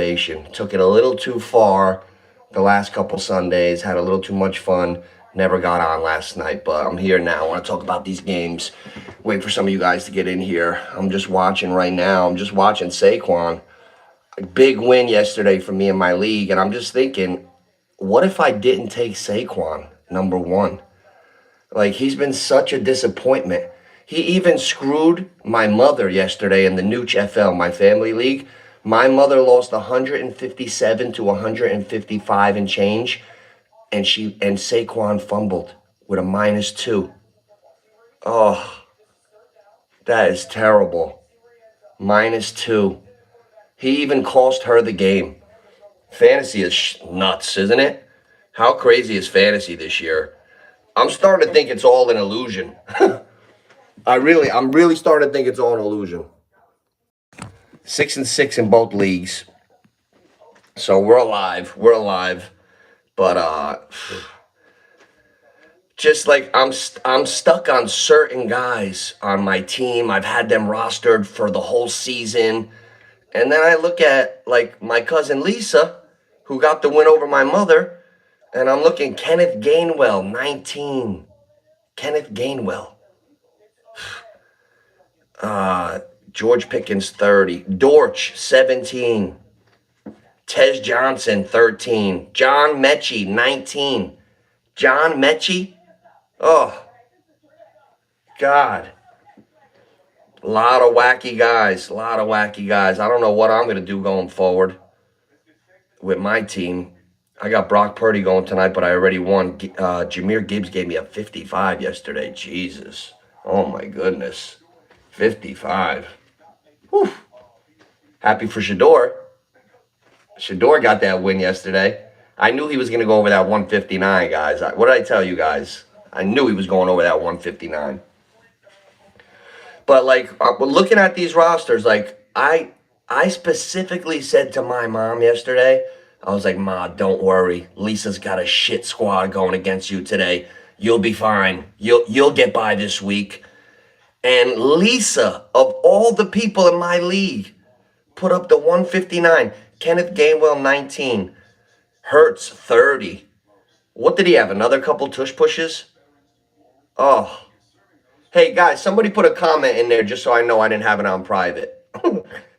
motivation. Took it a little too far the last couple Sundays. Had a little too much fun. Never got on last night, but I'm here now. I want to talk about these games. Wait for some of you guys to get in here. I'm just watching right now. I'm just watching Saquon. A big win yesterday for me in my league, and I'm just thinking, what if I didn't take Saquon, number one? Like, he's been such a disappointment. He even screwed my mother yesterday in the Nooch FL, my family league. My mother lost 157 to 155 and change, and Saquon fumbled with a -2. Oh, that is terrible. -2. He even cost her the game. Fantasy is nuts, isn't it? How crazy is fantasy this year? I'm starting to think it's all an illusion. I'm really starting to think it's all an illusion. 6-6 in both leagues. So we're alive. We're alive. But just like I'm stuck on certain guys on my team. I've had them rostered for the whole season. And then I look at like my cousin Lisa, who got the win over my mother, and I'm looking Kenneth Gainwell, 19. Kenneth Gainwell. George Pickens, 30. Dortch, 17. Tez Johnson, 13. John Mechie, 19. John Mechie? Oh, God. A lot of wacky guys. A lot of wacky guys. I don't know what I'm going to do going forward with my team. I got Brock Purdy going tonight, but I already won. Jahmyr Gibbs gave me a 55 yesterday. Jesus. Oh, my goodness. 55. Whew. Happy for Shador. Shador got that win yesterday. I knew he was going to go over that 159, guys. What did I tell you guys? I knew he was going over that 159. But, like, looking at these rosters, like, I specifically said to my mom yesterday, I was like, Ma, don't worry. Lisa's got a shit squad going against you today. You'll be fine. You'll get by this week. And Lisa, of all the people in my league, put up the 159. Kenneth Gainwell, 19. Hurts, 30. What did he have? Another couple tush pushes? Oh. Hey, guys, somebody put a comment in there just so I know I didn't have it on private.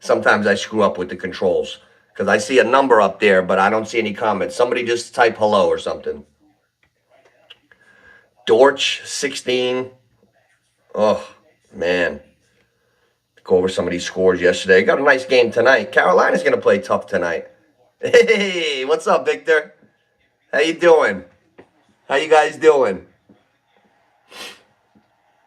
Sometimes I screw up with the controls because I see a number up there, but I don't see any comments. Somebody just type hello or something. Dortch, 16. Oh, man. Go over some of these scores yesterday. Got a nice game tonight. Carolina's going to play tough tonight. Hey, what's up, Victor? How you doing? How you guys doing?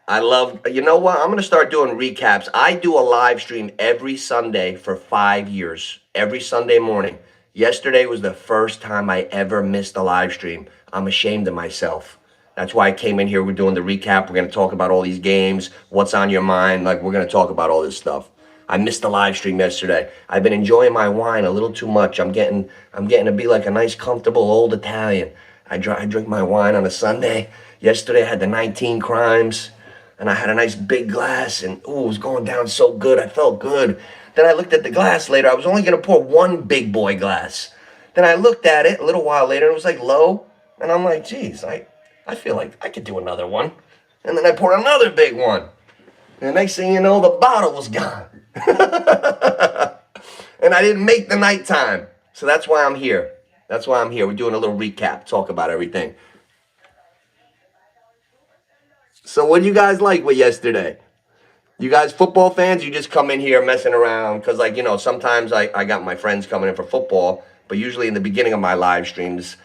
You know what? I'm going to start doing recaps. I do a live stream every Sunday for 5 years, every Sunday morning. Yesterday was the first time I ever missed a live stream. I'm ashamed of myself. That's why I came in here. We're doing the recap. We're going to talk about all these games, what's on your mind. Like, we're going to talk about all this stuff. I missed the live stream yesterday. I've been enjoying my wine a little too much. I'm getting to be like a nice, comfortable old Italian. I drink my wine on a Sunday. Yesterday I had the 19 crimes. And I had a nice big glass, and ooh, it was going down so good. I felt good. Then I looked at the glass later. I was only going to pour one big boy glass. Then I looked at it a little while later, and it was like low. And I'm like, geez, I feel like I could do another one. And then I poured another big one. And the next thing you know, the bottle was gone. And I didn't make the nighttime. So that's why I'm here. That's why I'm here. We're doing a little recap, talk about everything. So what do you guys like with yesterday? You guys football fans, you just come in here messing around. Because, like, you know, sometimes I got my friends coming in for football. But usually in the beginning of my live streams,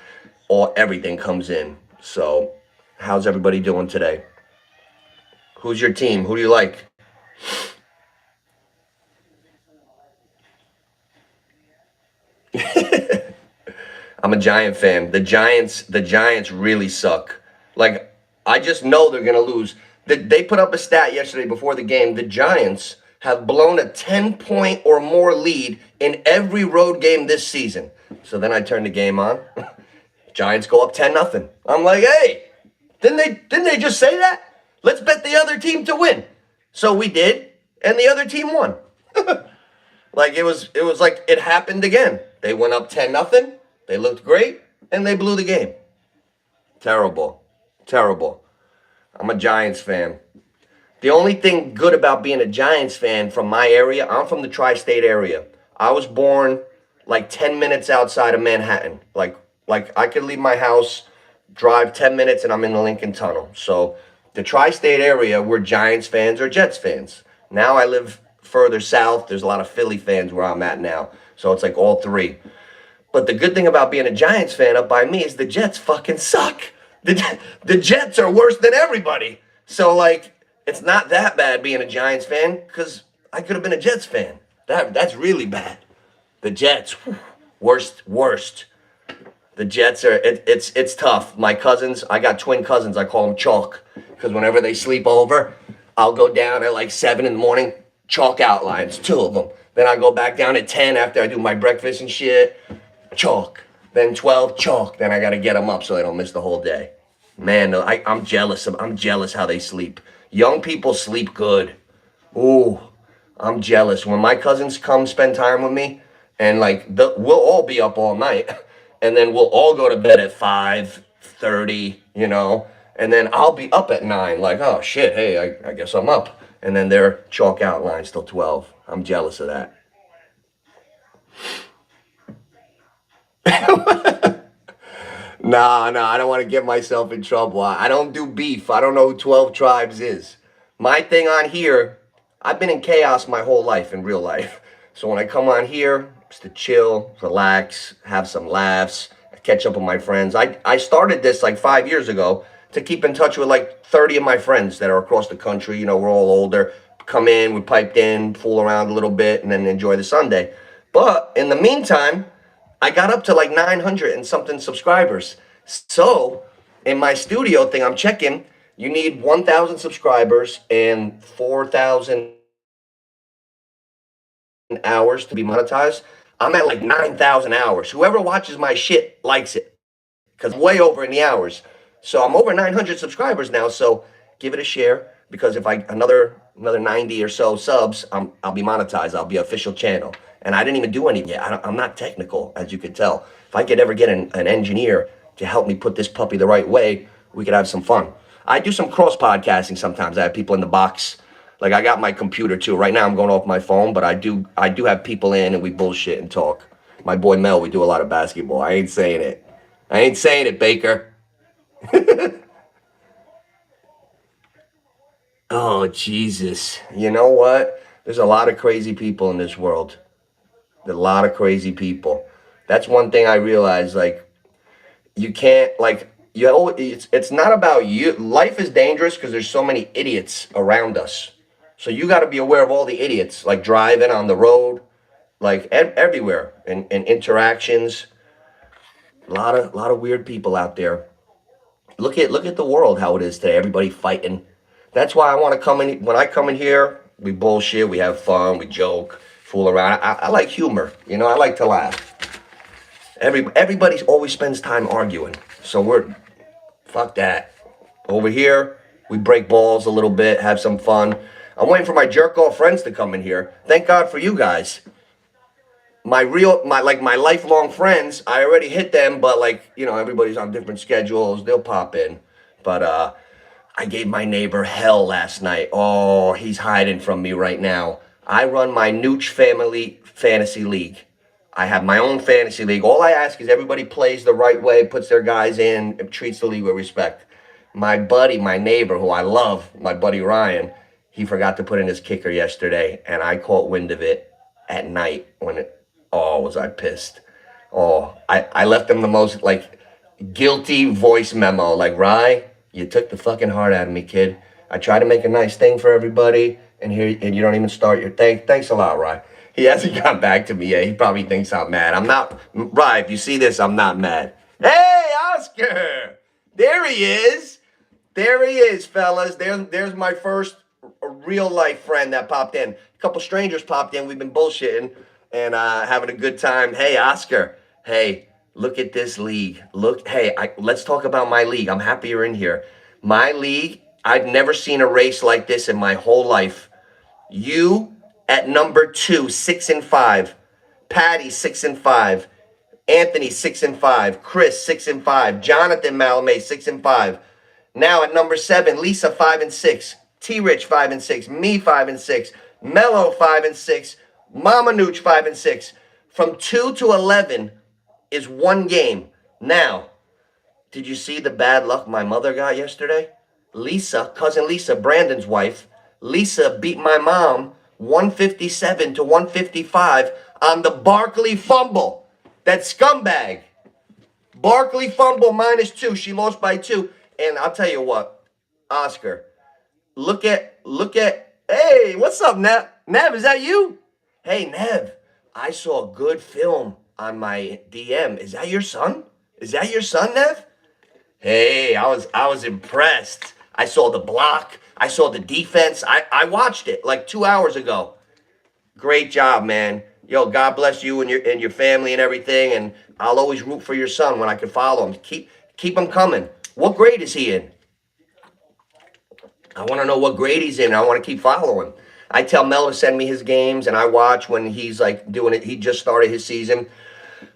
everything comes in. So how's everybody doing today? Who's your team? Who do you like? I'm a Giant fan. The Giants really suck. Like, I just know they're going to lose. They put up a stat yesterday before the game. The Giants have blown a 10-point or more lead in every road game this season. So then I turned the game on. Giants go up 10-0. I'm like, hey, didn't they just say that? Let's bet the other team to win. So we did, and the other team won. Like it was like it happened again. They went up 10-0. They looked great, and they blew the game. Terrible. Terrible. I'm a Giants fan. The only thing good about being a Giants fan from my area, I'm from the tri-state area. I was born like 10 minutes outside of Manhattan. Like I could leave my house, drive 10 minutes, and I'm in the Lincoln Tunnel. So the tri-state area, we're Giants fans or Jets fans. Now I live further south. There's a lot of Philly fans where I'm at now. So it's like all three. But the good thing about being a Giants fan up by me is the Jets fucking suck. The Jets are worse than everybody. So, like, it's not that bad being a Giants fan because I could have been a Jets fan. That's really bad. The Jets, whew, worst. The Jets are, it's tough. My cousins, I got twin cousins. I call them chalk because whenever they sleep over, I'll go down at like 7 in the morning, chalk outlines, 2 of them. Then I go back down at 10 after I do my breakfast and shit, chalk. Then 12, chalk. Then I got to get them up so they don't miss the whole day. Man, I'm jealous. I'm jealous how they sleep. Young people sleep good. Ooh, I'm jealous. When my cousins come spend time with me, and like we'll all be up all night, and then we'll all go to bed at 5:30, and then I'll be up at 9. Like, oh shit, hey, I guess I'm up. And then they're chalk outlines till 12. I'm jealous of that. Nah, I don't want to get myself in trouble. I don't do beef. I don't know who 12 Tribes is. My thing on here, I've been in chaos my whole life in real life. So when I come on here, it's to chill, relax, have some laughs, catch up with my friends. I started this like 5 years ago to keep in touch with like 30 of my friends that are across the country. We're all older. Come in, we piped in, fool around a little bit, and then enjoy the Sunday. But in the meantime, I got up to like 900 and something subscribers. So in my studio thing, I'm checking, you need 1,000 subscribers and 4,000 hours to be monetized. I'm at like 9,000 hours. Whoever watches my shit likes it because I'm way over in the hours. So I'm over 900 subscribers now. So give it a share because if I another 90 or so subs, I'll be monetized. I'll be an official channel. And I didn't even do anything yet. I'm not technical, as you could tell. If I could ever get an engineer to help me put this puppy the right way, we could have some fun. I do some cross podcasting sometimes. I have people in the box. Like I got my computer too. Right now I'm going off my phone, but I do have people in and we bullshit and talk. My boy Mel, we do a lot of basketball. I ain't saying it, Baker. Oh, Jesus. You know what? There's a lot of crazy people in this world. A lot of crazy people. That's one thing I realized. Like, you can't, like, it's not about you. Life is dangerous because there's so many idiots around us. So you got to be aware of all the idiots, like driving on the road, like everywhere, and interactions. A lot of weird people out there. Look at the world how it is today. Everybody fighting. That's why I want to come in. When I come in here, we bullshit, we have fun, we joke, fool around. I like humor. I like to laugh. Everybody always spends time arguing. So fuck that. Over here, we break balls a little bit, have some fun. I'm waiting for my jerk off friends to come in here. Thank God for you guys. My lifelong friends, I already hit them, but everybody's on different schedules. They'll pop in. But I gave my neighbor hell last night. Oh, he's hiding from me right now. I run my Nooch Family Fantasy League. I have my own fantasy league. All I ask is everybody plays the right way, puts their guys in, and treats the league with respect. My buddy, my neighbor, who I love, my buddy Ryan, he forgot to put in his kicker yesterday, and I caught wind of it at night was I pissed. Oh, I left him the most, guilty voice memo. Like, Rye, you took the fucking heart out of me, kid. I tried to make a nice thing for everybody, and you don't even start your thing. Thanks a lot, Rye. He hasn't got back to me yet. He probably thinks I'm mad. I'm not. Rye, if you see this, I'm not mad. Hey, Oscar! There he is. There he is, fellas. There's my first real life friend that popped in. A couple strangers popped in. We've been bullshitting and having a good time. Hey, Oscar. Hey, look at this league. Let's talk about my league. I'm happy you're in here. My league, I've never seen a race like this in my whole life. You at number 2, 6-5. Patty 6-5. Anthony 6-5. Chris 6-5. Jonathan Malamé 6-5. Now at number 7, Lisa 5-6. T Rich 5-6. Me 5-6. Mello 5-6. Mama Nooch 5-6. From 2 to 11 is one game. Now, did you see the bad luck my mother got yesterday? Lisa, cousin Lisa, Brandon's wife, Lisa beat my mom 157 to 155 on the Barkley fumble. That scumbag. Barkley fumble -2. She lost by 2. And I'll tell you what, Oscar, hey, what's up, Nev? Nev, is that you? Hey, Nev, I saw a good film on my DM. Is that your son? Is that your son, Nev? Hey, I was impressed. I saw the block. I saw the defense. I watched it like 2 hours ago. Great job, man. Yo, God bless you and your family and everything. And I'll always root for your son when I can follow him. Keep him coming. What grade is he in? I want to know what grade he's in. I want to keep following. I tell Mel to send me his games, and I watch when he's like doing it. He just started his season.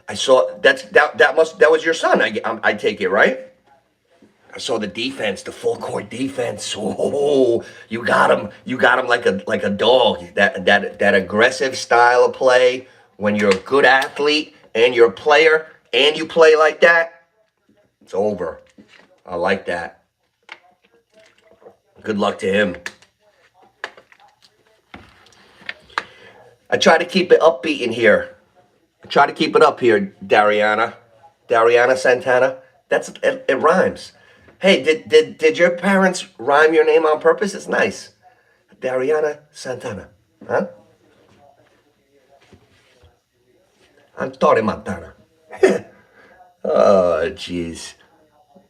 I saw that was your son. I take it, right? I saw the defense, the full court defense. Oh, you got him. You got him like a dog. That aggressive style of play. When you're a good athlete and you're a player and you play like that, it's over. I like that. Good luck to him. I try to keep it upbeat in here. I try to keep it up here, Dariana Santana. It rhymes. Hey, did your parents rhyme your name on purpose? It's nice. Dariana Santana. Huh? Antore Montana. Oh, jeez.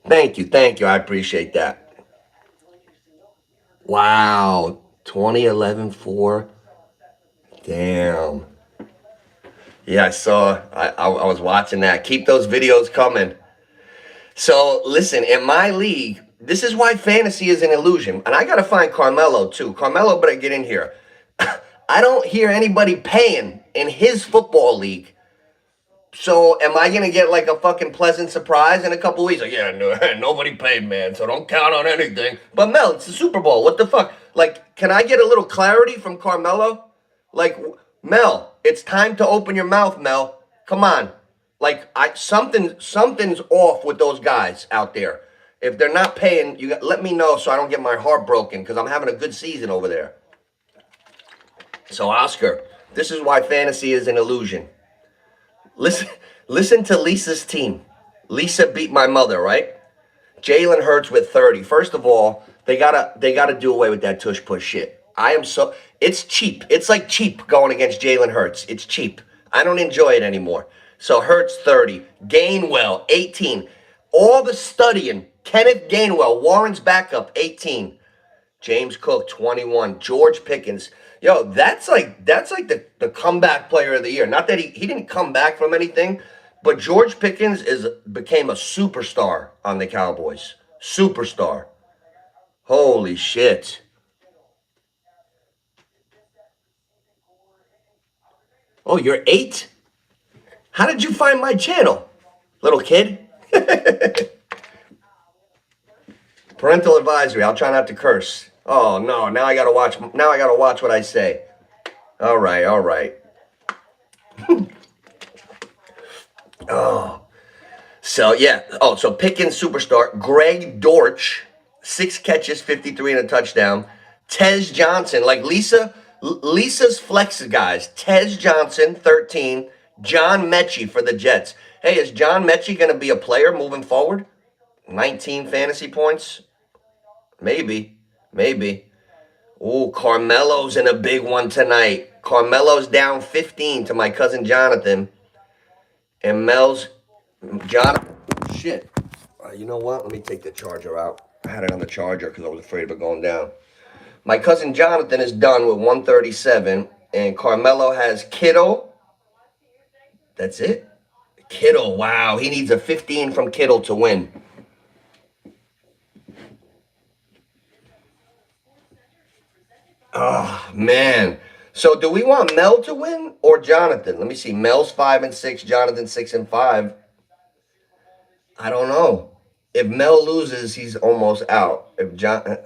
Thank you. I appreciate that. Wow. 2011 4. Damn. Yeah, I saw. I was watching that. Keep those videos coming. So, listen, in my league, this is why fantasy is an illusion. And I got to find Carmelo, too. Carmelo better get in here. I don't hear anybody paying in his football league. So, am I going to get like a fucking pleasant surprise in a couple weeks? Like, yeah, no, nobody paid, man, so don't count on anything. But, Mel, it's the Super Bowl. What the fuck? Like, can I get a little clarity from Carmelo? Like, Mel, it's time to open your mouth, Mel. Come on. Like something's off with those guys out there. If they're not paying, let me know so I don't get my heart broken because I'm having a good season over there. So Oscar, this is why fantasy is an illusion. Listen to Lisa's team. Lisa beat my mother, right? Jalen Hurts with 30. First of all, they gotta do away with that tush push shit. It's cheap. It's like cheap going against Jalen Hurts. It's cheap. I don't enjoy it anymore. So Hurts 30, Gainwell 18. All the studying, Kenneth Gainwell, Warren's backup 18. James Cook 21, George Pickens. Yo, that's like the comeback player of the year. Not that he didn't come back from anything, but George Pickens became a superstar on the Cowboys. Superstar. Holy shit. Oh, you're 8? How did you find my channel, little kid? Parental advisory. I'll try not to curse. Oh no! Now I gotta watch. Now I gotta watch what I say. All right. Oh, so yeah. Oh, so Pickens superstar. Greg Dortch, 6 catches, 53 and a touchdown. Tez Johnson, like Lisa's flex guys. Tez Johnson, 13. John Mechie for the Jets. Hey, is John Mechie going to be a player moving forward? 19 fantasy points? Maybe. Ooh, Carmelo's in a big one tonight. Carmelo's down 15 to my cousin Jonathan. And Jonathan. Shit. You know what? Let me take the charger out. I had it on the charger because I was afraid of it going down. My cousin Jonathan is done with 137. And Carmelo has Kittle. That's it. Kittle, wow. He needs a 15 from Kittle to win. Oh, man. So do we want Mel to win or Jonathan? Let me see. Mel's 5-6, Jonathan 6-5. I don't know. If Mel loses, he's almost out. If John,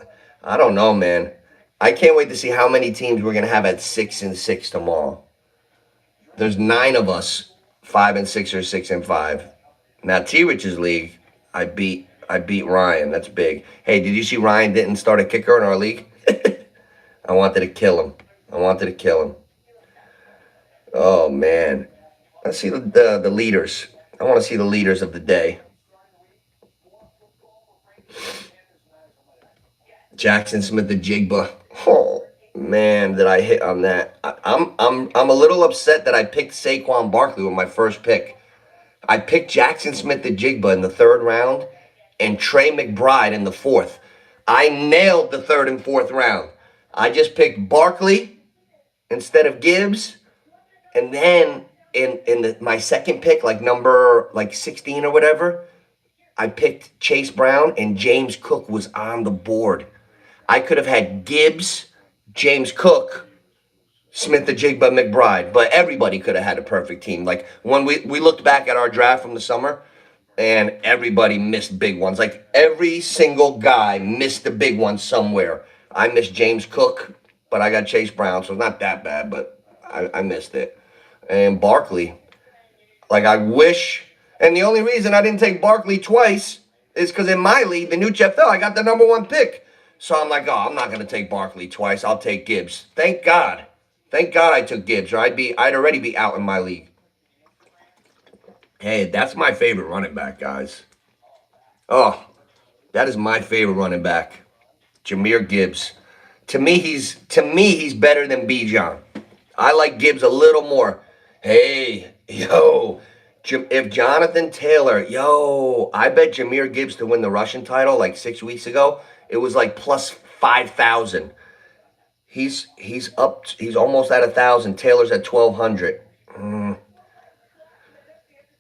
I don't know, man. I can't wait to see how many teams we're gonna have at 6-6 tomorrow. There's 9 of us, 5-6 or 6-5. Now T Rich's league, I beat Ryan. That's big. Hey, did you see Ryan didn't start a kicker in our league? I wanted to kill him. I wanted to kill him. Oh man. Let's see the leaders. I want to see the leaders of the day. Jackson Smith, the Jigba. Oh man, did I hit on that? I'm a little upset that I picked Saquon Barkley with my first pick. I picked Jackson Smith, the Jigba in the 3rd round, and Trey McBride in the 4th. I nailed the 3rd and 4th round. I just picked Barkley instead of Gibbs, and then my second pick, like number 16 or whatever, I picked Chase Brown, and James Cook was on the board. I could have had Gibbs, James Cook, Smith the Jigba, McBride, but everybody could have had a perfect team. Like when we looked back at our draft from the summer, and everybody missed big ones. Like every single guy missed the big one somewhere. I missed James Cook, but I got Chase Brown, so it's not that bad, but I missed it. And Barkley, like I wish, and the only reason I didn't take Barkley twice is because in my league, the new NFL, I got the number 1 pick. So I'm like, oh, I'm not going to take Barkley twice. I'll take Gibbs. Thank God. Thank God I took Gibbs, or I'd already be out in my league. Hey, that's my favorite running back, guys. Oh, that is my favorite running back. Jahmyr Gibbs. To me he's better than Bijan. I like Gibbs a little more. Hey, yo, if Jonathan Taylor, yo, I bet Jahmyr Gibbs to win the Russian title like 6 weeks ago. It was like plus 5,000. He's up. He's almost at 1,000. Taylor's at 1,200.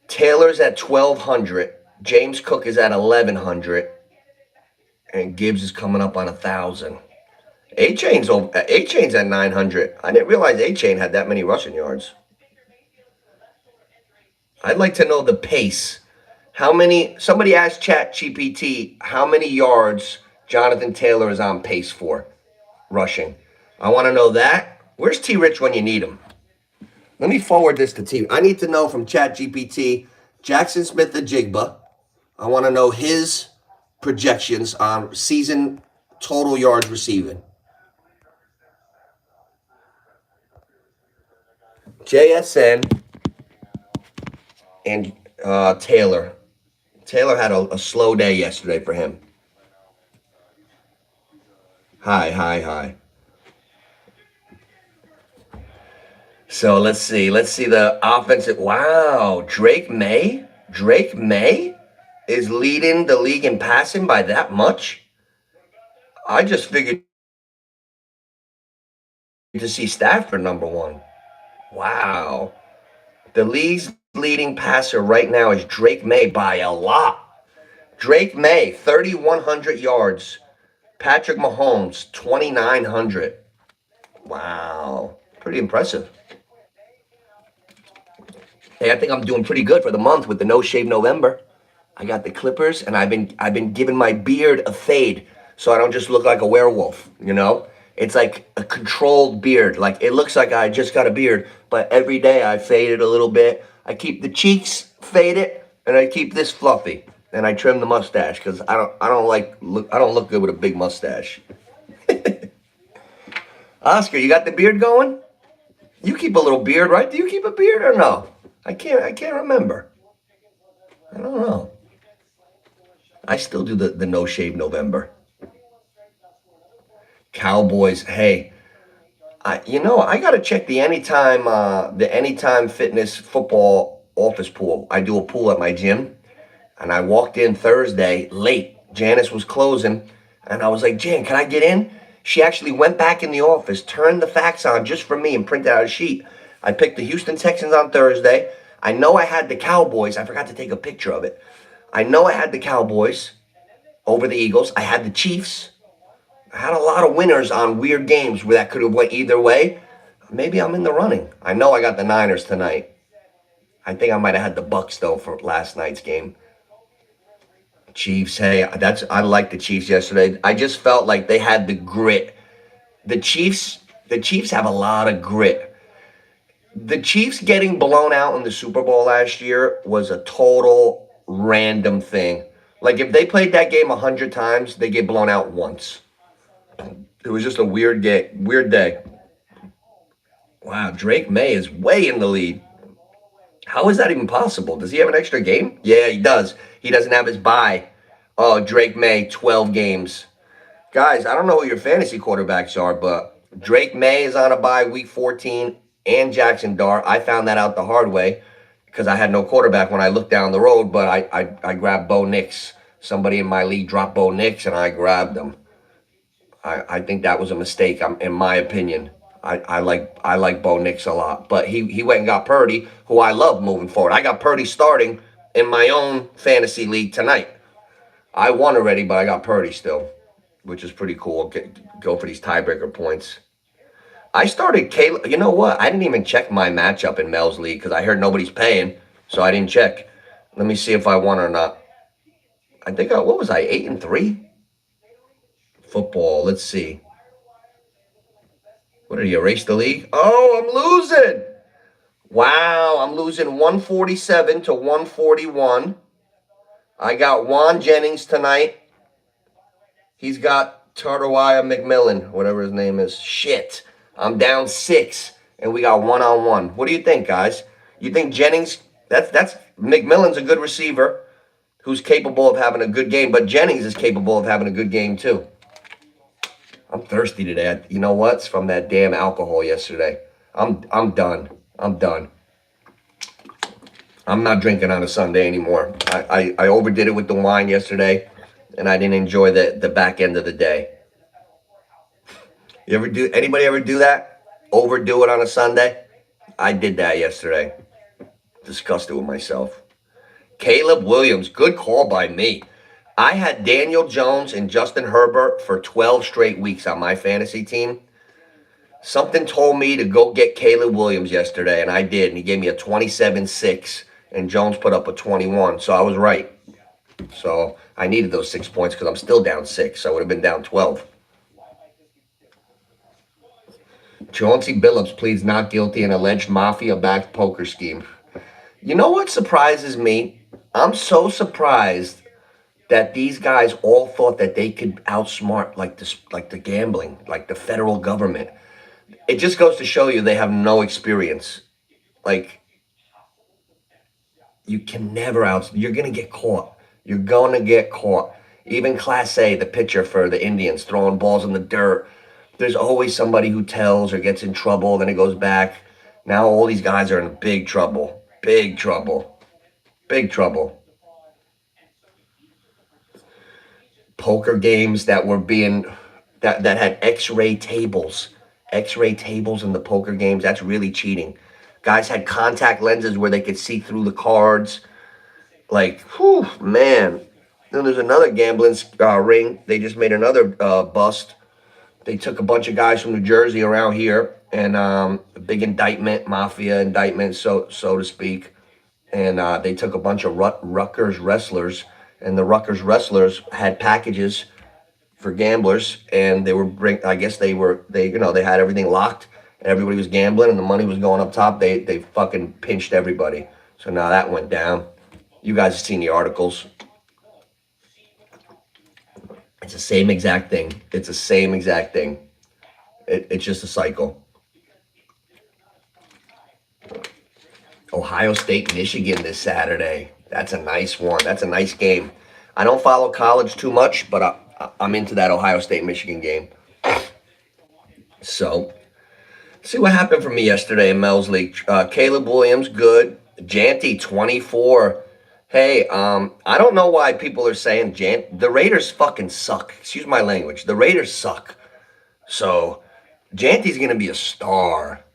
Taylor's at 1,200. James Cook is at 1,100, and Gibbs is coming up on 1,000. A-Chain's at 900. I didn't realize A-Chain had that many rushing yards. I'd like to know the pace. Somebody asked ChatGPT how many yards Jonathan Taylor is on pace for rushing. I want to know that. Where's T Rich when you need him? Let me forward this to T. I need to know from ChatGPT, Jackson Smith the Jigba. I want to know his projections on season total yards receiving. JSN and Taylor. Taylor had a slow day yesterday for him. Hi. So let's see. Let's see the offensive. Wow, Drake May is leading the league in passing by that much. I just figured to see Stafford number 1. Wow. The league's leading passer right now is Drake May by a lot. Drake May, 3,100 yards. Patrick Mahomes, 2,900. Wow. Pretty impressive. Hey, I think I'm doing pretty good for the month with the No Shave November. I got the clippers, and I've been giving my beard a fade so I don't just look like a werewolf, you know? It's like a controlled beard. Like it looks like I just got a beard, but every day I fade it a little bit. I keep the cheeks faded, and I keep this fluffy, and I trim the mustache because I don't look good with a big mustache. Oscar, you got the beard going? You keep a little beard, right? Do you keep a beard or no? I can't remember. I don't know. I still do the No Shave November. Cowboys, hey, I gotta check the Anytime Fitness football office pool. I do a pool at my gym, and I walked in Thursday late. Janice was closing, and I was like, Jan, can I get in? She actually went back in the office, turned the fax on just for me, and printed out a sheet. I picked the Houston Texans on Thursday. I know I had the Cowboys. I forgot to take a picture of it. I know I had the Cowboys over the Eagles. I had the Chiefs. I had a lot of winners on weird games where that could have went either way. Maybe I'm in the running. I know I got the Niners tonight. I think I might have had the Bucks though for last night's game. Chiefs, hey, I like the Chiefs yesterday. I just felt like they had the grit. The Chiefs, the Chiefs have a lot of grit. The Chiefs getting blown out in the Super Bowl last year was a total random thing. Like if they played that game 100 times, they get blown out once. It was just a weird day. Wow, Drake May is way in the lead. How is that even possible? Does he have an extra game? Yeah, he does. He doesn't have his bye. Oh, Drake May, 12 games. Guys, I don't know who your fantasy quarterbacks are, but Drake May is on a bye week 14 and Jackson Dart. I found that out the hard way because I had no quarterback when I looked down the road, but I grabbed Bo Nix. Somebody in my league dropped Bo Nix, and I grabbed him. I think that was a mistake, in my opinion. I like Bo Nix a lot, but he went and got Purdy, who I love moving forward. I got Purdy starting in my own fantasy league tonight. I won already, but I got Purdy still, which is pretty cool. Go for these tiebreaker points. I started Caleb. You know what? I didn't even check my matchup in Mel's league because I heard nobody's paying, so I didn't check. Let me see if I won or not. I think what was I 8-3? Football. Let's see. What did he erase the league? Oh, I'm losing. Wow, I'm losing 147 to 141. I got Juan Jennings tonight. He's got Tartawiah McMillan, whatever his name is. Shit. I'm down 6, and we got 1-on-1. What do you think, guys? You think Jennings, that's McMillan's a good receiver who's capable of having a good game, but Jennings is capable of having a good game too. I'm thirsty today. You know what? It's from that damn alcohol yesterday. I'm done. I'm done. I'm not drinking on a Sunday anymore. I overdid it with the wine yesterday, and I didn't enjoy the back end of the day. Anybody ever do that? Overdo it on a Sunday? I did that yesterday. Disgusted with myself. Caleb Williams, good call by me. I had Daniel Jones and Justin Herbert for 12 straight weeks on my fantasy team. Something told me to go get Caleb Williams yesterday, and I did. And he gave me a 27-6, and Jones put up a 21. So I was right. So I needed those 6 points because I'm still down 6. So I would have been down 12. Chauncey Billups pleads not guilty in alleged mafia-backed poker scheme. You know what surprises me? I'm so surprised that these guys all thought that they could outsmart like the gambling, like the federal government. It just goes to show you they have no experience. Like, you can never you're going to get caught. You're going to get caught. Even Class A, the pitcher for the Indians, throwing balls in the dirt. There's always somebody who tells or gets in trouble, then it goes back. Now all these guys are in big trouble. Big trouble. Big trouble. Poker games that were that had x-ray tables. X-ray tables in the poker games, that's really cheating. Guys had contact lenses where they could see through the cards. Like, whew, man. Then there's another gambling ring. They just made another bust. They took a bunch of guys from New Jersey around here, and a big indictment, mafia indictment, so to speak. And they took a bunch of Rutgers wrestlers, and the Rutgers wrestlers had packages for gamblers, and they were I guess they had everything locked, and everybody was gambling, and the money was going up top. They fucking pinched everybody. So now that went down. You guys have seen the articles. It's the same exact thing. It's the same exact thing. It's just a cycle. Ohio State, Michigan this Saturday. That's a nice one. That's a nice game. I don't follow college too much, but I'm into that Ohio State, Michigan game. So, see what happened for me yesterday in Mel's League. Caleb Williams, good. Janty, 24. Hey, I don't know why people are saying the Raiders fucking suck. Excuse my language. The Raiders suck. So, Janty's going to be a star.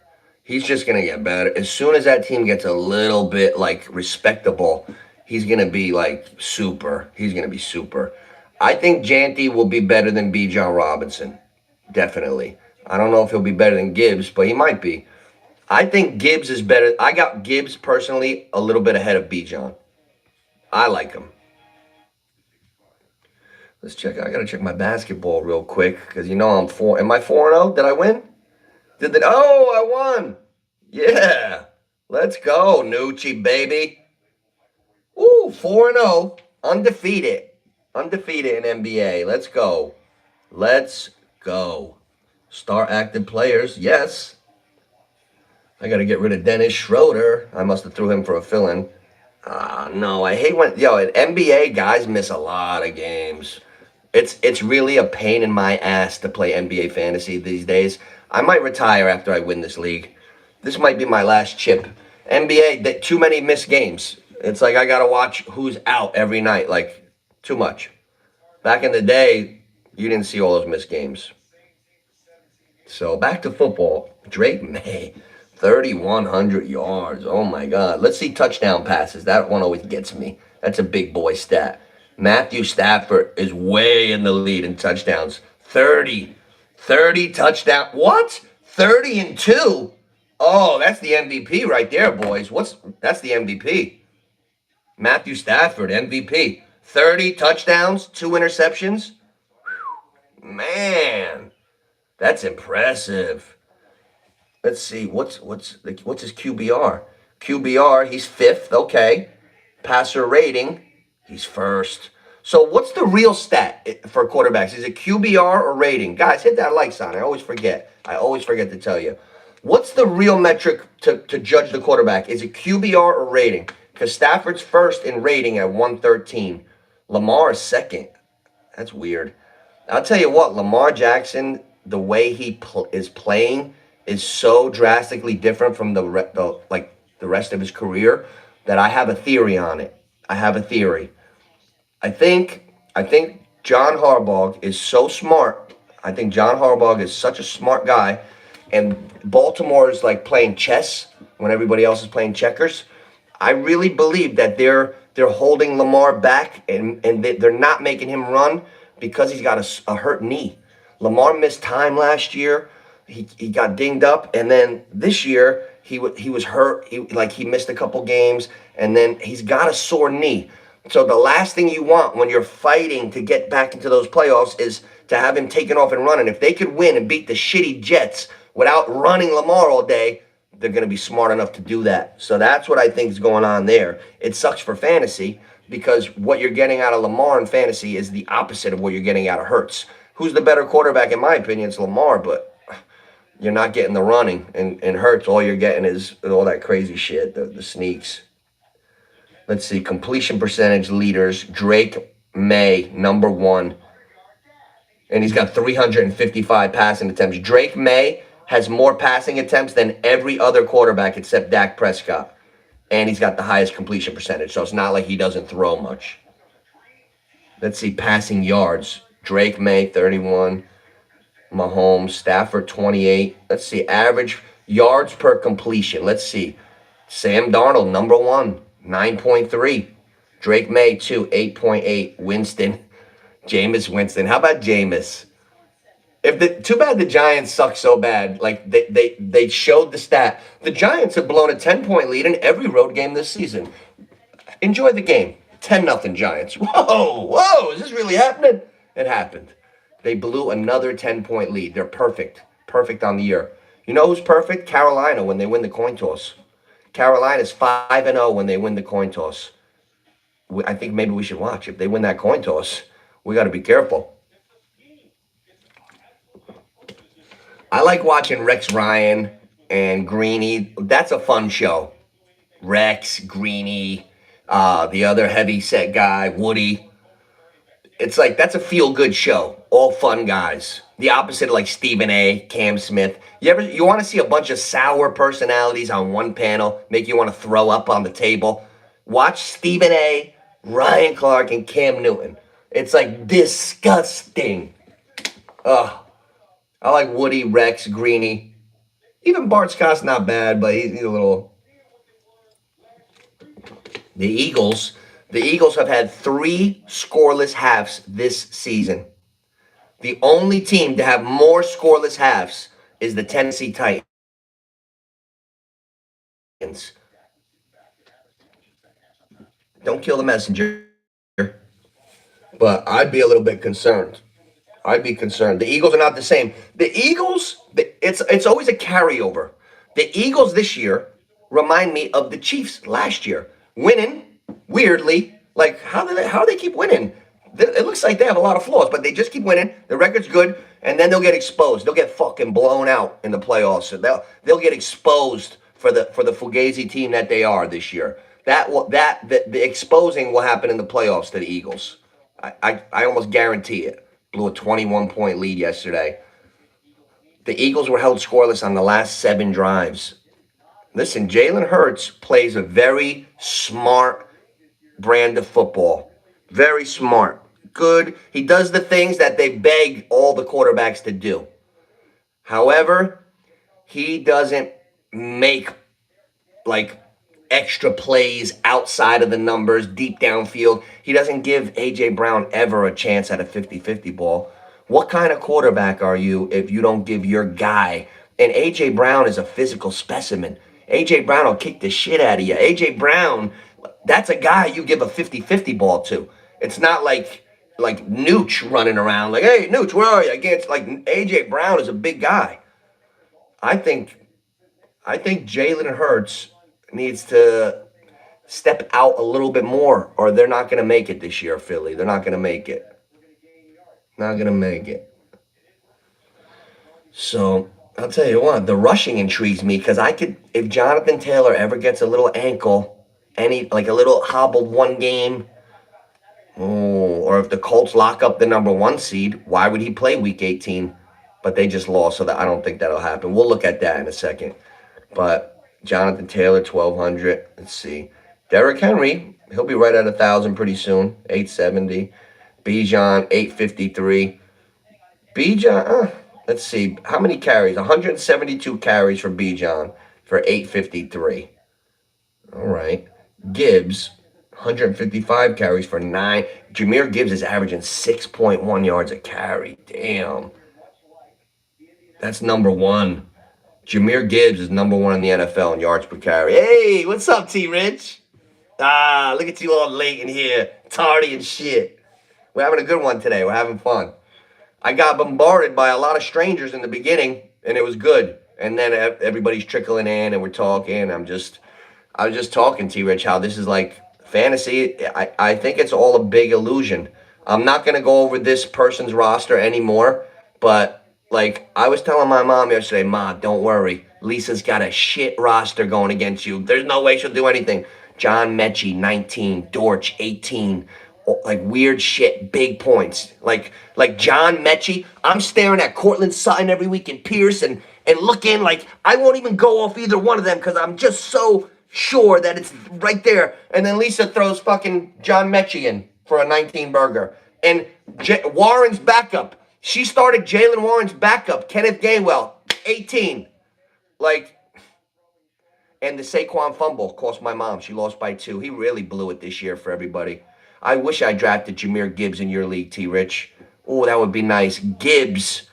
He's just going to get better. As soon as that team gets a little bit, respectable, he's going to be, super. He's going to be super. I think Janty will be better than Bijan Robinson. Definitely. I don't know if he'll be better than Gibbs, but he might be. I think Gibbs is better. I got Gibbs personally a little bit ahead of Bijan. I like him. Let's check. I gotta check my basketball real quick because I'm four. Am I 4-0? Did I win? Did that? Oh, I won. Yeah. Let's go, Nucci baby. Ooh, 4-0, undefeated, undefeated in NBA. Let's go. Let's go. Star active players, yes. I got to get rid of Dennis Schroeder. I must have threw him for a fill-in. No, I hate when at NBA guys miss a lot of games. It's really a pain in my ass to play NBA fantasy these days. I might retire after I win this league. This might be my last chip. NBA, too many missed games. It's like I gotta watch who's out every night. Like too much. Back in the day, you didn't see all those missed games. So back to football. Drake May, 3,100 yards. Oh my God. Let's see touchdown passes. That one always gets me. That's a big boy stat. Matthew Stafford is way in the lead in touchdowns. 30. 30 touchdown. What? 30 and 2? Oh, that's the MVP right there, boys. That's the MVP. Matthew Stafford, MVP. 30 touchdowns, 2 interceptions. Man, that's impressive. Let's see. What's his QBR? QBR, he's 5th. Okay. Passer rating, he's 1st. So what's the real stat for quarterbacks? Is it QBR or rating? Guys, hit that like sign. I always forget. I always forget to tell you. What's the real metric to judge the quarterback? Is it QBR or rating? Because Stafford's 1st in rating at 113. Lamar is 2nd. That's weird. I'll tell you what, Lamar Jackson, the way he is playing is so drastically different from the rest of his career that I have a theory on it. I have a theory. I think John Harbaugh is so smart. I think John Harbaugh is such a smart guy, and Baltimore is like playing chess when everybody else is playing checkers. I really believe that they're holding Lamar back and they're not making him run because he's got a hurt knee. Lamar missed time last year. He got dinged up, and then this year he was hurt. He missed a couple games, and then he's got a sore knee. So the last thing you want when you're fighting to get back into those playoffs is to have him taken off and running. If they could win and beat the shitty Jets without running Lamar all day, they're going to be smart enough to do that. So that's what I think is going on there. It sucks for fantasy because what you're getting out of Lamar in fantasy is the opposite of what you're getting out of Hurts. Who's the better quarterback? In my opinion, it's Lamar, but you're not getting the running. And Hurts, all you're getting is all that crazy shit, the sneaks. Let's see, completion percentage leaders. Drake May, number 1. And he's got 355 passing attempts. Drake May has more passing attempts than every other quarterback except Dak Prescott. And he's got the highest completion percentage. So it's not like he doesn't throw much. Let's see, passing yards. Drake May, 31. Mahomes, Stafford, 28. Let's see, average yards per completion. Let's see. Sam Darnold, number 1, 9.3. Drake May, 2, 8.8. Winston, Jameis Winston. How about Jameis? Too bad the Giants suck so bad. Like they showed the stat. The Giants have blown a 10-point lead in every road game this season. Enjoy the game. 10-0 Giants. Whoa, is this really happening? It happened. They blew another 10-point lead. They're perfect. Perfect on the year. You know who's perfect? Carolina when they win the coin toss. Carolina's 5-0 when they win the coin toss. I think maybe we should watch. If they win that coin toss, we got to be careful. I like watching Rex Ryan and Greeny. That's a fun show. Rex, Greeny, the other heavy set guy, Woody. It's like, that's a feel-good show. All fun guys. The opposite of like Stephen A., Cam Smith. You want to see a bunch of sour personalities on one panel, make you want to throw up on the table? Watch Stephen A., Ryan Clark, and Cam Newton. It's like disgusting. Ugh. I like Woody, Rex, Greeny. Even Bart Scott's not bad, but he's a little... The Eagles have had 3 scoreless halves this season. The only team to have more scoreless halves is the Tennessee Titans. Don't kill the messenger, but I'd be a little bit concerned. I'd be concerned. The Eagles are not the same. The Eagles, it's always a carryover. The Eagles this year remind me of the Chiefs last year, winning weirdly. Like how do they keep winning? It looks like they have a lot of flaws, but they just keep winning. The record's good, and then they'll get exposed. They'll get fucking blown out in the playoffs. So they'll get exposed for the Fugazi team that they are this year. The exposing will happen in the playoffs to the Eagles. I almost guarantee it. Blew a 21-point lead yesterday. The Eagles were held scoreless on the last 7 drives. Listen, Jalen Hurts plays a very smart brand of football. Very smart. Good. He does the things that they beg all the quarterbacks to do. However, he doesn't make like extra plays outside of the numbers, deep downfield. He doesn't give A.J. Brown ever a chance at a 50-50 ball. What kind of quarterback are you if you don't give your guy? And A.J. Brown is a physical specimen. A.J. Brown will kick the shit out of you. A.J. Brown, that's a guy you give a 50-50 ball to. It's not like Nooch running around like, hey, Nooch, where are you? Against like A.J. Brown is a big guy. I think Jalen Hurts needs to step out a little bit more, or they're not going to make it this year, Philly. They're not going to make it. Not going to make it. So, I'll tell you what, the rushing intrigues me because if Jonathan Taylor ever gets a little ankle, like a little hobbled one game, or if the Colts lock up the number 1 seed, why would he play week 18? But they just lost, so I don't think that'll happen. We'll look at that in a second. But Jonathan Taylor, 1,200. Let's see. Derrick Henry, he'll be right at 1,000 pretty soon. 870. Bijan, 853. Bijan, let's see. How many carries? 172 carries for Bijan for 853. All right. Gibbs, 155 carries for 9. Jahmyr Gibbs is averaging 6.1 yards a carry. Damn. That's number 1. Jahmyr Gibbs is number 1 in the NFL in yards per carry. Hey, what's up, T-Rich? Look at you all late in here, tardy and shit. We're having a good one today. We're having fun. I got bombarded by a lot of strangers in the beginning, and it was good. And then everybody's trickling in, and we're talking. I was just talking, T-Rich, how this is like fantasy. I think it's all a big illusion. I'm not going to go over this person's roster anymore, but like I was telling my mom yesterday, Ma, don't worry. Lisa's got a shit roster going against you. There's no way she'll do anything. John Mechie, 19. Dortch, 18. Like weird shit, big points. Like John Mechie. I'm staring at Cortland Sutton every week in Pierce and looking like I won't even go off either one of them because I'm just so sure that it's right there. And then Lisa throws fucking John Mechie in for a 19 burger. And Warren's backup. She started Jalen Warren's backup, Kenneth Gainwell, 18. And the Saquon fumble cost my mom. She lost by 2. He really blew it this year for everybody. I wish I drafted Jahmyr Gibbs in your league, T-Rich. Oh, that would be nice. Gibbs.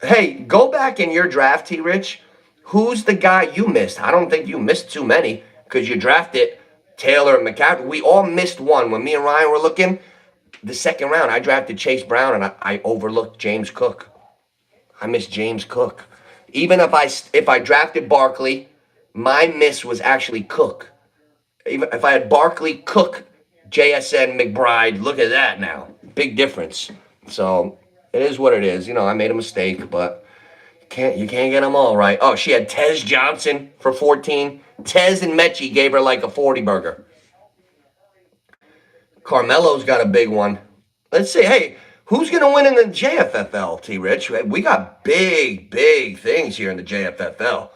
Hey, go back in your draft, T-Rich. Who's the guy you missed? I don't think you missed too many because you drafted Taylor and McCaffrey. We all missed one. When me and Ryan were looking, the second round, I drafted Chase Brown, and I overlooked James Cook. I missed James Cook. Even if I drafted Barkley, my miss was actually Cook. Even if I had Barkley, Cook, JSN, McBride, look at that now. Big difference. So it is what it is. I made a mistake, but you can't get them all right. Oh, she had Tez Johnson for 14. Tez and Mechie gave her like a 40 burger. Carmelo's got a big one. Let's see. Hey, who's going to win in the JFFL, T-Rich? We got big things here in the JFFL.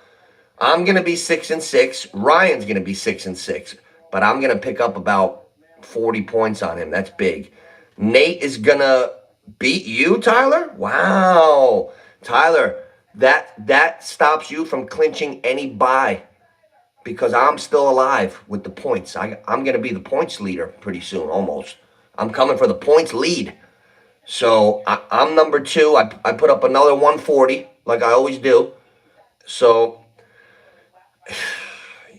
I'm going to be 6-6. Ryan's going to be 6-6. But I'm going to pick up about 40 points on him. That's big. Nate is going to beat you, Tyler? Wow. Tyler, that stops you from clinching any bye. Because I'm still alive with the points. I'm going to be the points leader pretty soon, almost. I'm coming for the points lead. So I'm number 2. I put up another 140. like I always do. So,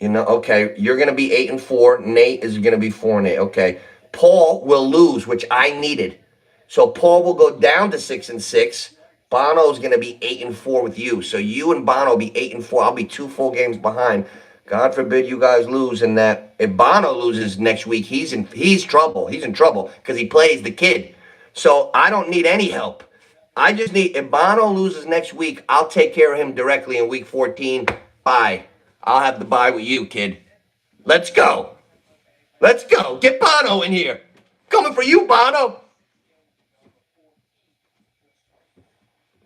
okay, you're gonna be 8-4. Nate is gonna be 4-8. Okay. Paul will lose, which I needed. So Paul will go down to 6-6. Bono's gonna be 8-4 with you. So you and Bono will be 8-4. I'll be 2 full games behind. God forbid you guys lose, and that if Bono loses next week, he's trouble. He's in trouble because he plays the kid. So I don't need any help. I just need, if Bono loses next week, I'll take care of him directly in week 14. Bye. I'll have the bye with you, kid. Let's go. Let's go. Get Bono in here. Coming for you, Bono.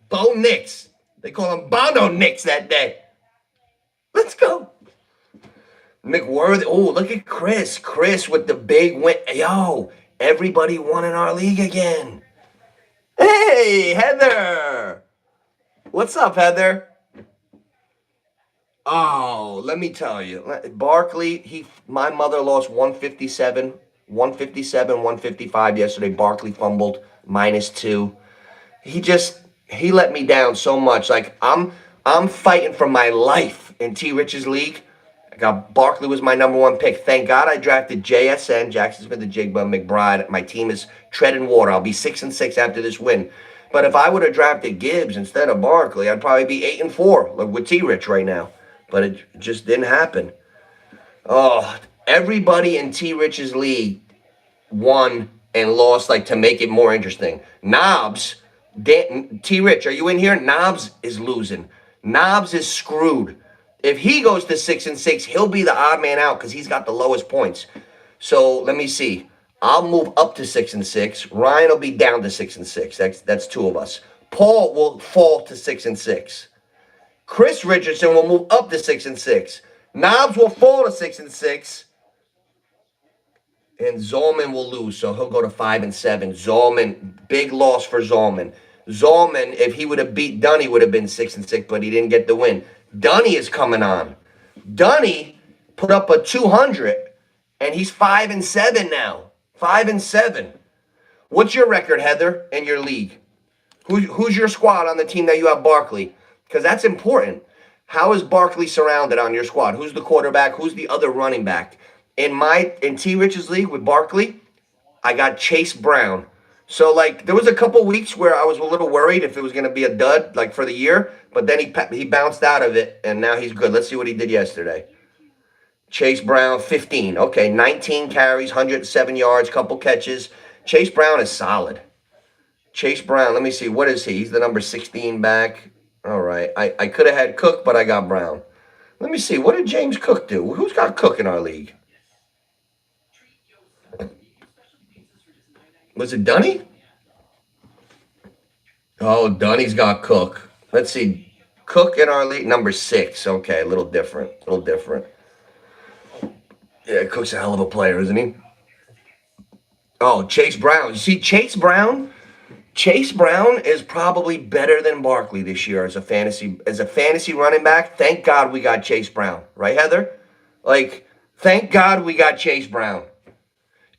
Bo Nix. They call him Bono Nix that day. Let's go. McWorthy. Oh, look at Chris. Chris with the big win. Yo, everybody won in our league again. Hey, Heather. What's up, Heather? Oh, let me tell you. Barkley, my mother lost 157, 155 yesterday. Barkley fumbled -2. He let me down so much. Like I'm fighting for my life in T Rich's league. I got Barkley was my #1 pick. Thank God I drafted JSN, Jackson Smith and Jigba McBride. My team is treading water. I'll be 6-6 after this win. But if I would have drafted Gibbs instead of Barkley, I'd probably be 8-4, like with T Rich right now. But it just didn't happen. Oh, everybody in T Rich's league won and lost, like, to make it more interesting. Knobs, T Rich, are you in here? Knobs is losing. Knobs is screwed. If he goes to 6-6, he'll be the odd man out because he's got the lowest points. So let me see. I'll move up to 6-6. Ryan will be down to 6-6. That's 2 of us. Paul will fall to 6-6. Chris Richardson will move up to 6-6. Knobs will fall to 6-6. And Zolman will lose, so he'll go to 5-7. Zolman, big loss for Zolman. Zolman, if he would have beat Dunny, would have been 6-6, but he didn't get the win. Dunny is coming on. Dunny put up a 200, and he's 5-7 now. 5-7. What's your record, Heather, in your league? Who's your squad on the team that you have Barkley? Because that's important. How is Barkley surrounded on your squad? Who's the quarterback? Who's the other running back? In T Rich's league with Barkley, I got Chase Brown. So, like, there was a couple weeks where I was a little worried if it was going to be a dud, like, for the year. But then he bounced out of it, and now he's good. Let's see what he did yesterday. Chase Brown, 15. Okay, 19 carries, 107 yards, couple catches. Chase Brown is solid. Chase Brown, let me see. What is he? He's the number 16 back. All right. I could have had Cook, but I got Brown. Let me see. What did James Cook do? Who's got Cook in our league? Was it Dunny? Oh, Dunny's got Cook. Let's see. Cook in our league, number 6. Okay, a little different. A little different. Yeah, Cook's a hell of a player, isn't he? Oh, Chase Brown. You see, Chase Brown? Chase Brown is probably better than Barkley this year as a fantasy running back. Thank God we got Chase Brown. Right, Heather? Like, thank God we got Chase Brown.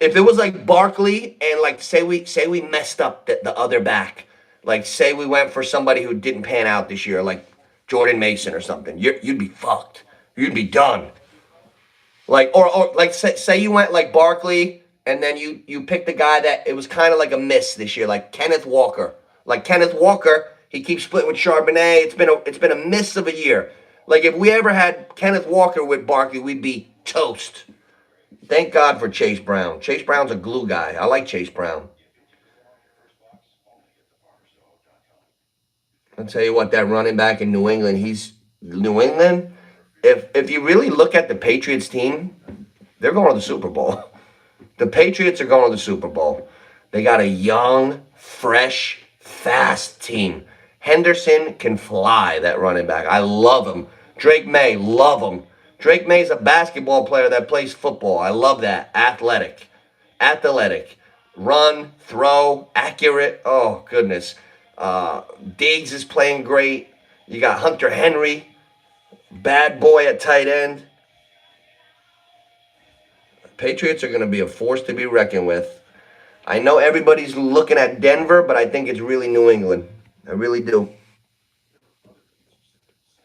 If it was like Barkley and, like, say we messed up the other back, like, say we went for somebody who didn't pan out this year, like Jordan Mason or something, you'd be fucked. You'd be done. Like, or like, say you went like Barkley and then you picked a guy that it was kind of like a miss this year, like Kenneth Walker. Like Kenneth Walker, he keeps splitting with Charbonnet. It's been a miss of a year. Like, if we ever had Kenneth Walker with Barkley, we'd be toast. Thank God for Chase Brown. Chase Brown's a glue guy. I like Chase Brown. I'll tell you what, that running back in New England, New England. If you really look at the Patriots team, they're going to the Super Bowl. The Patriots are going to the Super Bowl. They got a young, fresh, fast team. Henderson can fly, that running back. I love him. Drake May, love him. Drake May's a basketball player that plays football. I love that. Athletic. Run, throw, accurate. Oh, goodness. Diggs is playing great. You got Hunter Henry. Bad boy at tight end. Patriots are going to be a force to be reckoned with. I know everybody's looking at Denver, but I think it's really New England. I really do.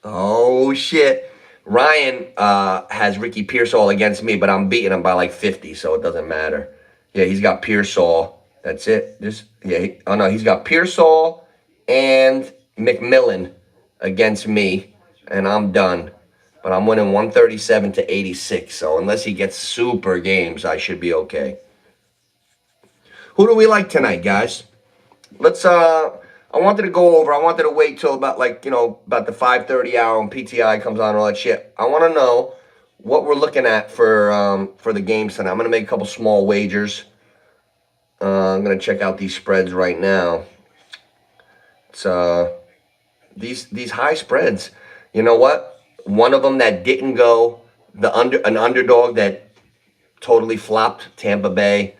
Oh shit. Ryan has Ricky Pearsall against me, but I'm beating him by like 50, so it doesn't matter. Yeah, he's got Pearsall. That's it. Just yeah. Oh no, he's got Pearsall and McMillan against me, and I'm done. But I'm winning 137 to 86. So unless he gets super games, I should be okay. Who do we like tonight, guys? Let's I wanted to go over. I wanted to wait till about like, about the 5:30 hour when PTI comes on and all that shit. I want to know what we're looking at for the games tonight. I'm going to make a couple small wagers. I'm going to check out these spreads right now. It's these high spreads. You know what? One of them that didn't go, an underdog that totally flopped, Tampa Bay.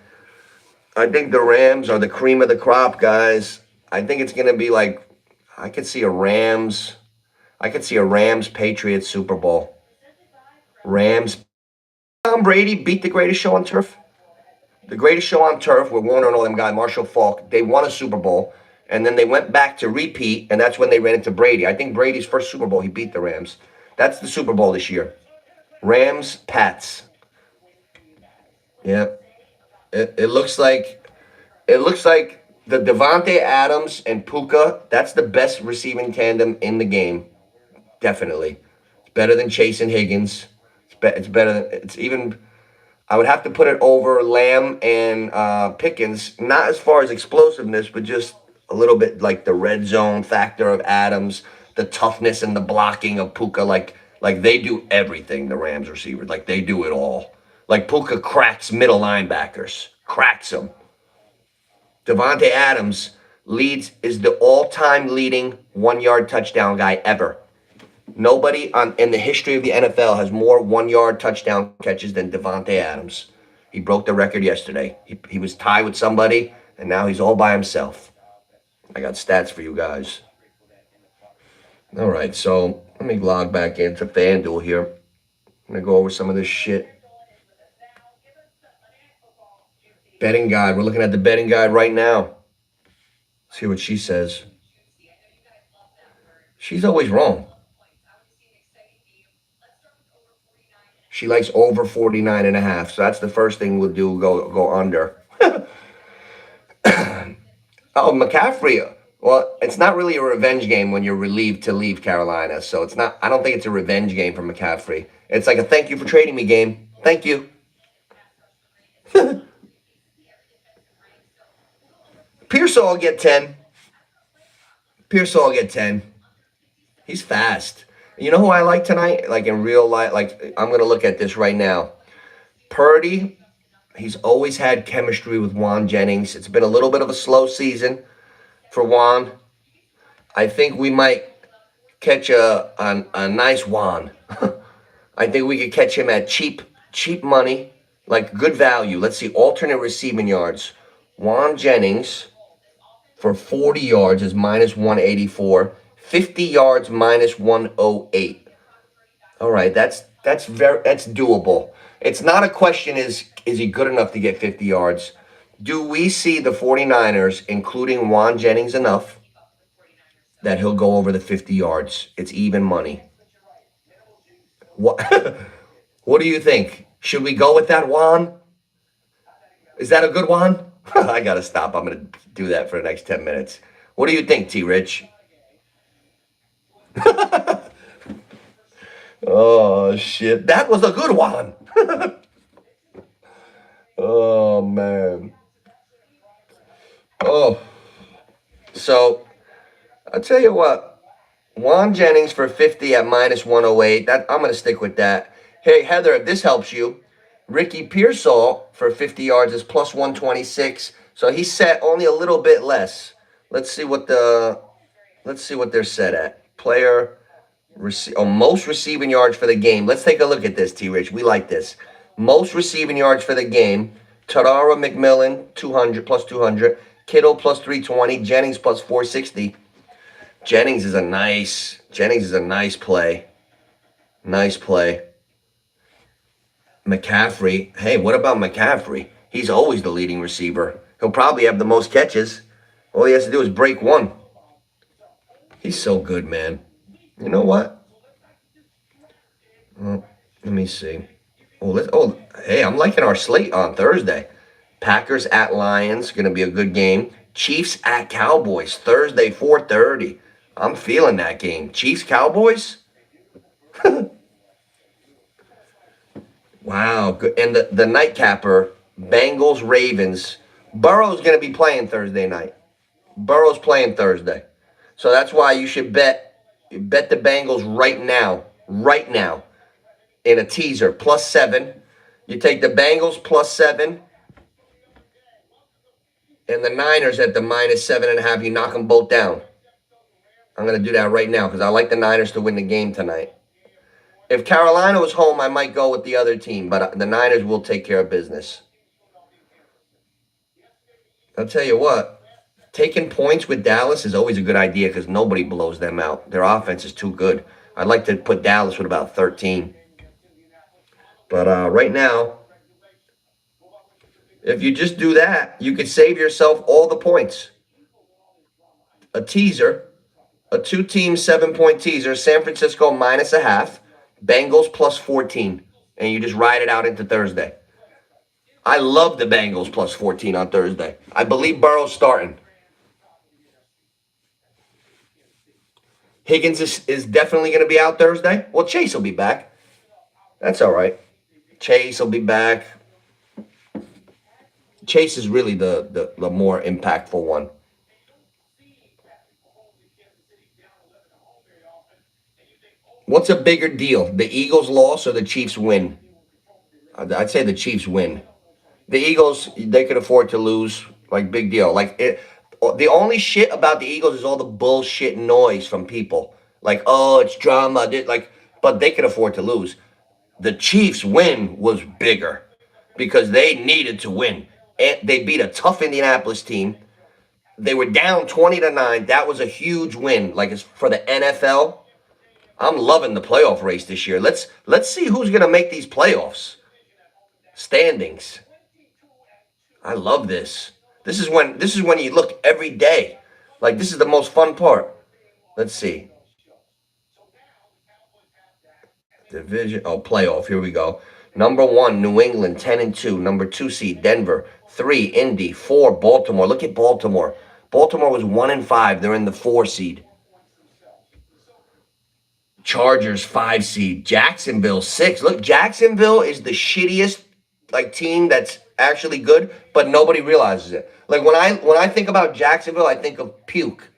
I think the Rams are the cream of the crop, guys. I think it's going to be like I could see a Rams Patriots Super Bowl. Rams. Tom Brady beat the greatest show on turf. The greatest show on turf with Warner and all them guys, Marshall Falk. They won a Super Bowl, and then they went back to repeat, and that's when they ran into Brady. I think Brady's first Super Bowl, he beat the Rams. That's the Super Bowl this year. Rams, Pats. Yeah. It looks like the Devontae Adams and Puka, that's the best receiving tandem in the game. Definitely. It's better than Chase and Higgins. It's better than, it's even, I would have to put it over Lamb and Pickens, not as far as explosiveness, but just a little bit like the red zone factor of Adams, the toughness and the blocking of Puka. Like they do everything, the Rams receivers. Like they do it all. Like Puka cracks middle linebackers. Cracks them. Devontae Adams is the all-time leading 1-yard touchdown guy ever. Nobody in the history of the NFL has more 1-yard touchdown catches than Devontae Adams. He broke the record yesterday. He was tied with somebody, and now he's all by himself. I got stats for you guys. All right, so let me log back into FanDuel here. I'm going to go over some of this shit. Betting guide. We're looking at the betting guide right now. See what she says. She's always wrong. She likes over 49.5. So that's the first thing we'll do, go under. Oh, McCaffrey. Well, it's not really a revenge game when you're relieved to leave Carolina. So it's not, I don't think it's a revenge game for McCaffrey. It's like a thank you for trading me game. Thank you. Pearsall will get 10. Pearsall will get 10. He's fast. You know who I like tonight? Like in real life, like I'm going to look at this right now. Purdy, he's always had chemistry with Juan Jennings. It's been a little bit of a slow season for Juan. I think we might catch a nice Juan. I think we could catch him at cheap money, like good value. Let's see, alternate receiving yards. Juan Jennings for 40 yards is minus 184. 50 yards minus 108. All right, that's doable. It's not a question is he good enough to get 50 yards? Do we see the 49ers, including Juan Jennings, enough that he'll go over the 50 yards? It's even money. What what do you think? Should we go with that Juan? Is that a good one? I got to stop. I'm going to do that for the next 10 minutes. What do you think, T-Rich? Oh, shit. That was a good one. Oh, man. Oh. So, I'll tell you what. Juan Jennings for 50 at minus 108. I'm going to stick with that. Hey, Heather, if this helps you, Ricky Pearsall for 50 yards is plus 126. So he's set only a little bit less. Let's see what they're set at. Player most receiving yards for the game. Let's take a look at this, T-Rich. We like this. Most receiving yards for the game. Tadara McMillan 200 plus 200. Kittle plus 320. Jennings plus 460. Jennings is a nice play. Nice play. McCaffrey. Hey, what about McCaffrey? He's always the leading receiver. He'll probably have the most catches. All he has to do is break one. He's so good, man. You know what? Well, let me see. Hey, I'm liking our slate on Thursday. Packers at Lions, going to be a good game. Chiefs at Cowboys, Thursday, 4:30. I'm feeling that game. Chiefs, Cowboys? Wow. Good. And the nightcapper, Bengals, Ravens. Burrow's going to be playing Thursday night. Burrow's playing Thursday. So that's why you should bet the Bengals right now. Right now. In a teaser, +7. You take the Bengals +7 and the Niners at the -7.5. You knock them both down. I'm going to do that right now because I like the Niners to win the game tonight. If Carolina was home, I might go with the other team, but the Niners will take care of business. I'll tell you what, taking points with Dallas is always a good idea because nobody blows them out. Their offense is too good. I'd like to put Dallas with about 13. But right now, if you just do that, you could save yourself all the points. A teaser, a two-team 7-point teaser, San Francisco -0.5, Bengals +14, and you just ride it out into Thursday. I love the Bengals +14 on Thursday. I believe Burrow's starting. Higgins is definitely going to be out Thursday. Well, Chase will be back. That's all right. Chase will be back. Chase is really the more impactful one. What's a bigger deal, the Eagles' loss or the Chiefs' win? I'd say the Chiefs win. The Eagles, they could afford to lose. Like, big deal. The only shit about the Eagles is all the bullshit noise from people. Like, oh, it's drama. But they could afford to lose. The Chiefs' win was bigger because they needed to win. And they beat a tough Indianapolis team. They were down 20-9. That was a huge win. Like, it's for the NFL. I'm loving the playoff race this year. Let's see who's gonna make these playoffs. Standings. I love this. This is when you look every day. Like, this is the most fun part. Let's see. Division. Oh, playoff. Here we go. Number 1, New England, 10-2. Number 2 seed, Denver. 3, Indy. 4, Baltimore. Look at Baltimore. Baltimore was 1-5. They're in the 4 seed. Chargers 5 seed. Jacksonville 6. Look, Jacksonville is the shittiest team that's actually good, but nobody realizes it. Like, when I think about Jacksonville, I think of puke.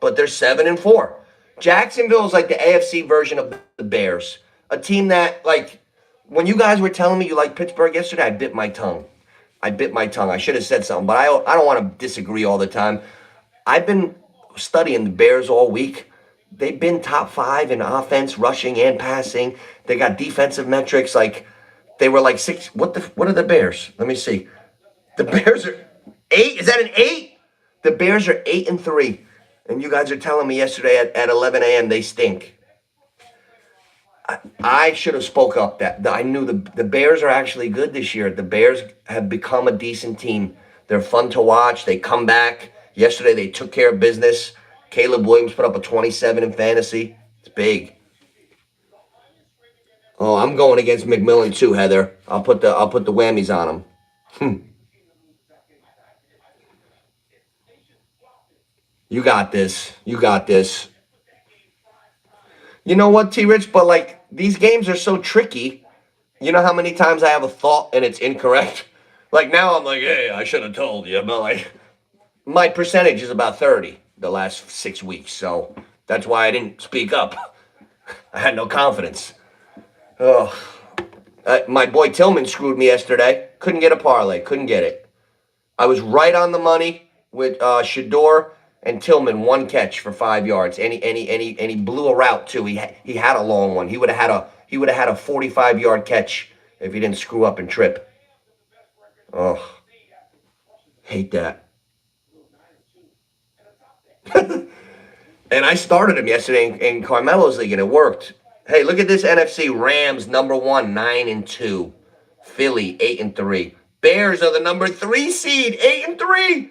But they're 7-4. Jacksonville is like the AFC version of the Bears. A team that, when you guys were telling me you like Pittsburgh yesterday, I bit my tongue. I should have said something, but I don't want to disagree all the time. I've been studying the Bears all week. They've been top 5 in offense, rushing and passing. They got defensive metrics. Like, they were like 6. What are the Bears? Let me see. The Bears are 8. Is that an 8? The Bears are 8-3. And you guys are telling me yesterday at 11 a.m. they stink. I should have spoke up. That I knew the Bears are actually good this year. The Bears have become a decent team. They're fun to watch. They come back. Yesterday they took care of business. Caleb Williams put up a 27 in fantasy. It's big. Oh, I'm going against McMillan too, Heather. I'll put the whammies on him. You got this. You got this. You know what, T Rich? But these games are so tricky. You know how many times I have a thought and it's incorrect? Like, now I'm like, hey, I should have told you. But my percentage is about 30 the last 6 weeks. So that's why I didn't speak up. I had no confidence. Oh, my boy Tillman screwed me yesterday. Couldn't get a parlay. Couldn't get it. I was right on the money with Shador and Tillman, 1 catch for 5 yards. And he blew a route too. He had a long one. He would have had a 45-yard catch if he didn't screw up and trip. Oh, hate that. And I started him yesterday in Carmelo's league, and it worked. Hey, look at this NFC. Rams, number 1, 9-2. Philly, 8-3. Bears are the number 3 seed, 8-3.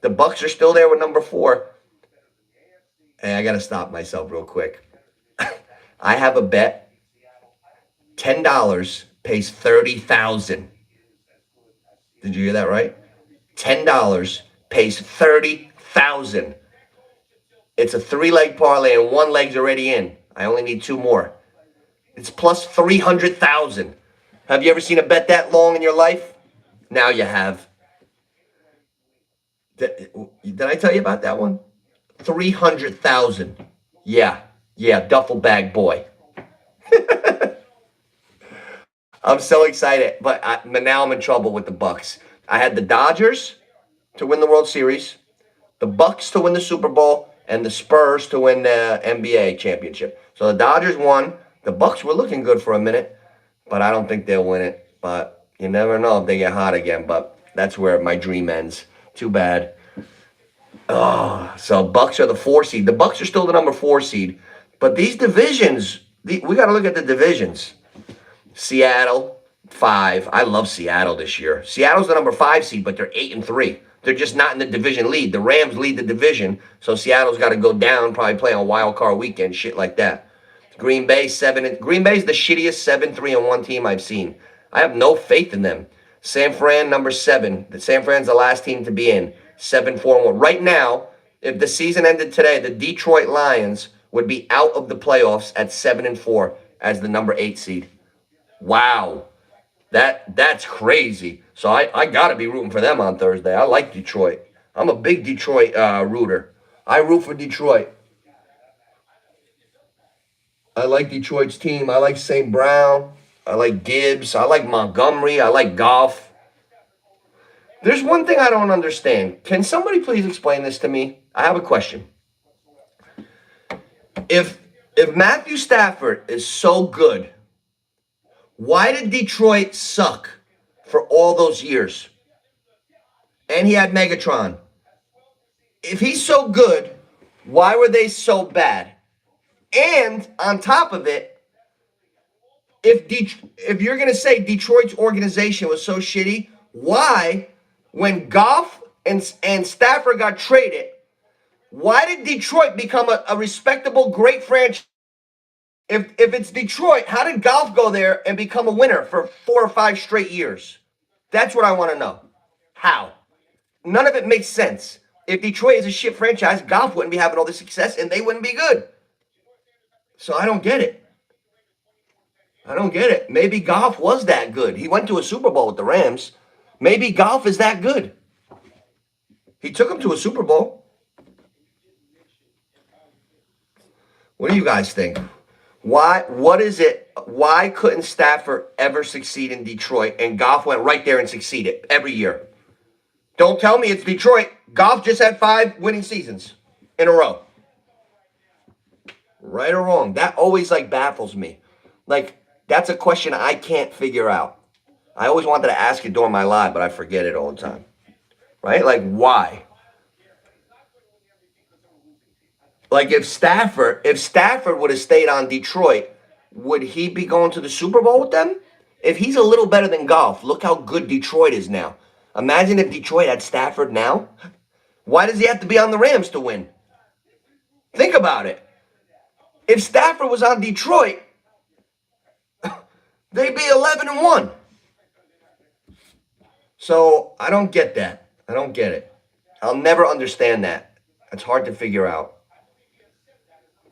The Bucks are still there with number 4. Hey, I got to stop myself real quick. I have a bet. $10 pays 30,000. Did you hear that right? $10 pays 30,000. It's a 3-leg parlay and 1 leg's already in. I only need 2 more. It's plus 300,000. Have you ever seen a bet that long in your life? Now you have. Did I tell you about that one? 300,000. Yeah, duffel bag boy. I'm so excited, but now I'm in trouble with the Bucks. I had the Dodgers to win the World Series, the Bucks to win the Super Bowl, and the Spurs to win the NBA championship. So the Dodgers won. The Bucks were looking good for a minute, but I don't think they'll win it. But you never know if they get hot again. But that's where my dream ends. Too bad. Oh, so Bucks are the 4 seed. The Bucks are still the number 4 seed. But these divisions, we got to look at the divisions. Seattle, 5. I love Seattle this year. Seattle's the number 5 seed, but they're 8-3. They're just not in the division lead. The Rams lead the division, so Seattle's got to go down, probably play on wild card weekend, shit like that. Green Bay, 7. Green Bay's the shittiest 7-3-1 team I've seen. I have no faith in them. San Fran, number 7. San Fran's the last team to be in. 7-4-1. Right now, if the season ended today, the Detroit Lions would be out of the playoffs at 7-4 as the number 8 seed. Wow. That's crazy. So I got to be rooting for them on Thursday. I like Detroit. I'm a big Detroit rooter. I root for Detroit. I like Detroit's team. I like St. Brown. I like Gibbs. I like Montgomery. I like Goff. There's one thing I don't understand. Can somebody please explain this to me? I have a question. If Matthew Stafford is so good, why did Detroit suck for all those years? And he had Megatron. If he's so good, why were they so bad? And on top of it, if you're going to say Detroit's organization was so shitty, why, when Goff and Stafford got traded, why did Detroit become a respectable, great franchise? If it's Detroit, how did Goff go there and become a winner for 4 or 5 straight years? That's what I want to know. How? None of it makes sense. If Detroit is a shit franchise, Goff wouldn't be having all this success and they wouldn't be good. So I don't get it. Maybe Goff was that good. He went to a Super Bowl with the Rams. Maybe Goff is that good. He took him to a Super Bowl. What do you guys think? What is it? Why couldn't Stafford ever succeed in Detroit and Goff went right there and succeeded every year? Don't tell me it's Detroit. Goff just had 5 winning seasons in a row. Right or wrong? That always baffles me. That's a question I can't figure out. I always wanted to ask it during my live, but I forget it all the time. Right? Why? If Stafford would have stayed on Detroit, would he be going to the Super Bowl with them? If he's a little better than Goff, look how good Detroit is now. Imagine if Detroit had Stafford now. Why does he have to be on the Rams to win? Think about it. If Stafford was on Detroit, they'd be 11-1. So I don't get that. I don't get it. I'll never understand that. It's hard to figure out.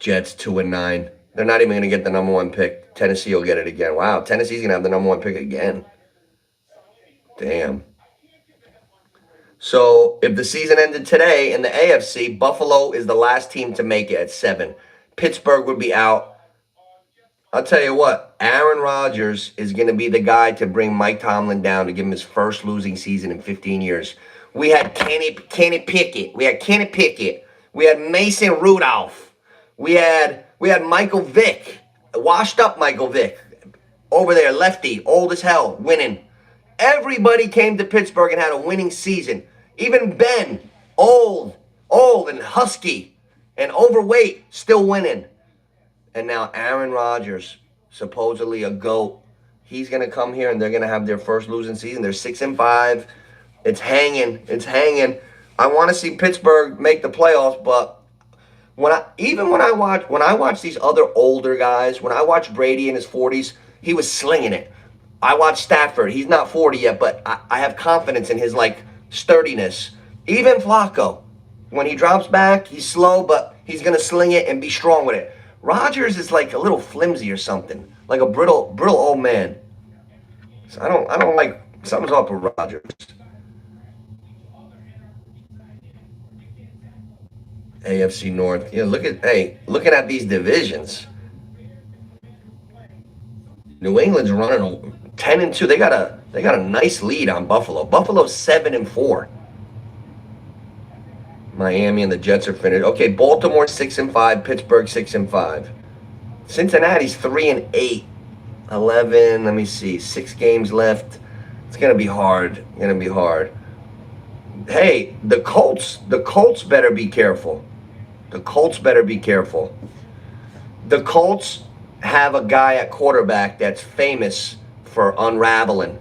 Jets 2-9. They're not even going to get the number 1 pick. Tennessee will get it again. Wow, Tennessee's going to have the number 1 pick again. Damn. So if the season ended today in the AFC, Buffalo is the last team to make it at 7. Pittsburgh would be out. I'll tell you what, Aaron Rodgers is going to be the guy to bring Mike Tomlin down to give him his first losing season in 15 years. We had Kenny Pickett. We had Mason Rudolph. We had Michael Vick, washed up Michael Vick, over there, lefty, old as hell, winning. Everybody came to Pittsburgh and had a winning season. Even Ben, old and husky and overweight, still winning. And now Aaron Rodgers, supposedly a GOAT, he's going to come here and they're going to have their first losing season. They're 6-5. It's hanging. I want to see Pittsburgh make the playoffs, but when I watch these other older guys, when I watch Brady in his 40s, he was slinging it. I watched Stafford. He's not 40 yet, but I have confidence in his like sturdiness. Even Flacco, when he drops back, he's slow, but he's gonna sling it and be strong with it. Rodgers is like a little flimsy or something, like a brittle old man. So I don't like something's up with Rodgers. AFC North. Yeah, looking at these divisions. New England's running 10-2. They got a nice lead on Buffalo. Buffalo's 7-4. Miami and the Jets are finished. Okay, Baltimore 6-5. Pittsburgh 6-5. Cincinnati's 3-8. 11. Let me see. 6 games left. It's gonna be hard. Hey, the Colts. The Colts better be careful. The Colts have a guy at quarterback that's famous for unraveling.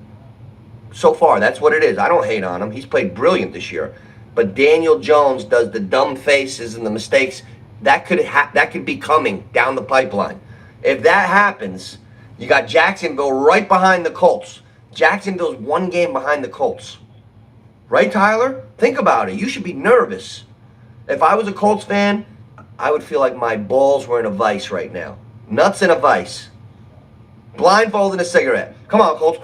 So far, that's what it is. I don't hate on him. He's played brilliant this year. But Daniel Jones does the dumb faces and the mistakes. That could be coming down the pipeline. If that happens, you got Jacksonville right behind the Colts. Jacksonville's 1 game behind the Colts. Right, Tyler? Think about it. You should be nervous. If I was a Colts fan, I would feel like my balls were in a vice right now. Nuts in a vice. Blindfold and a cigarette. Come on, Colts.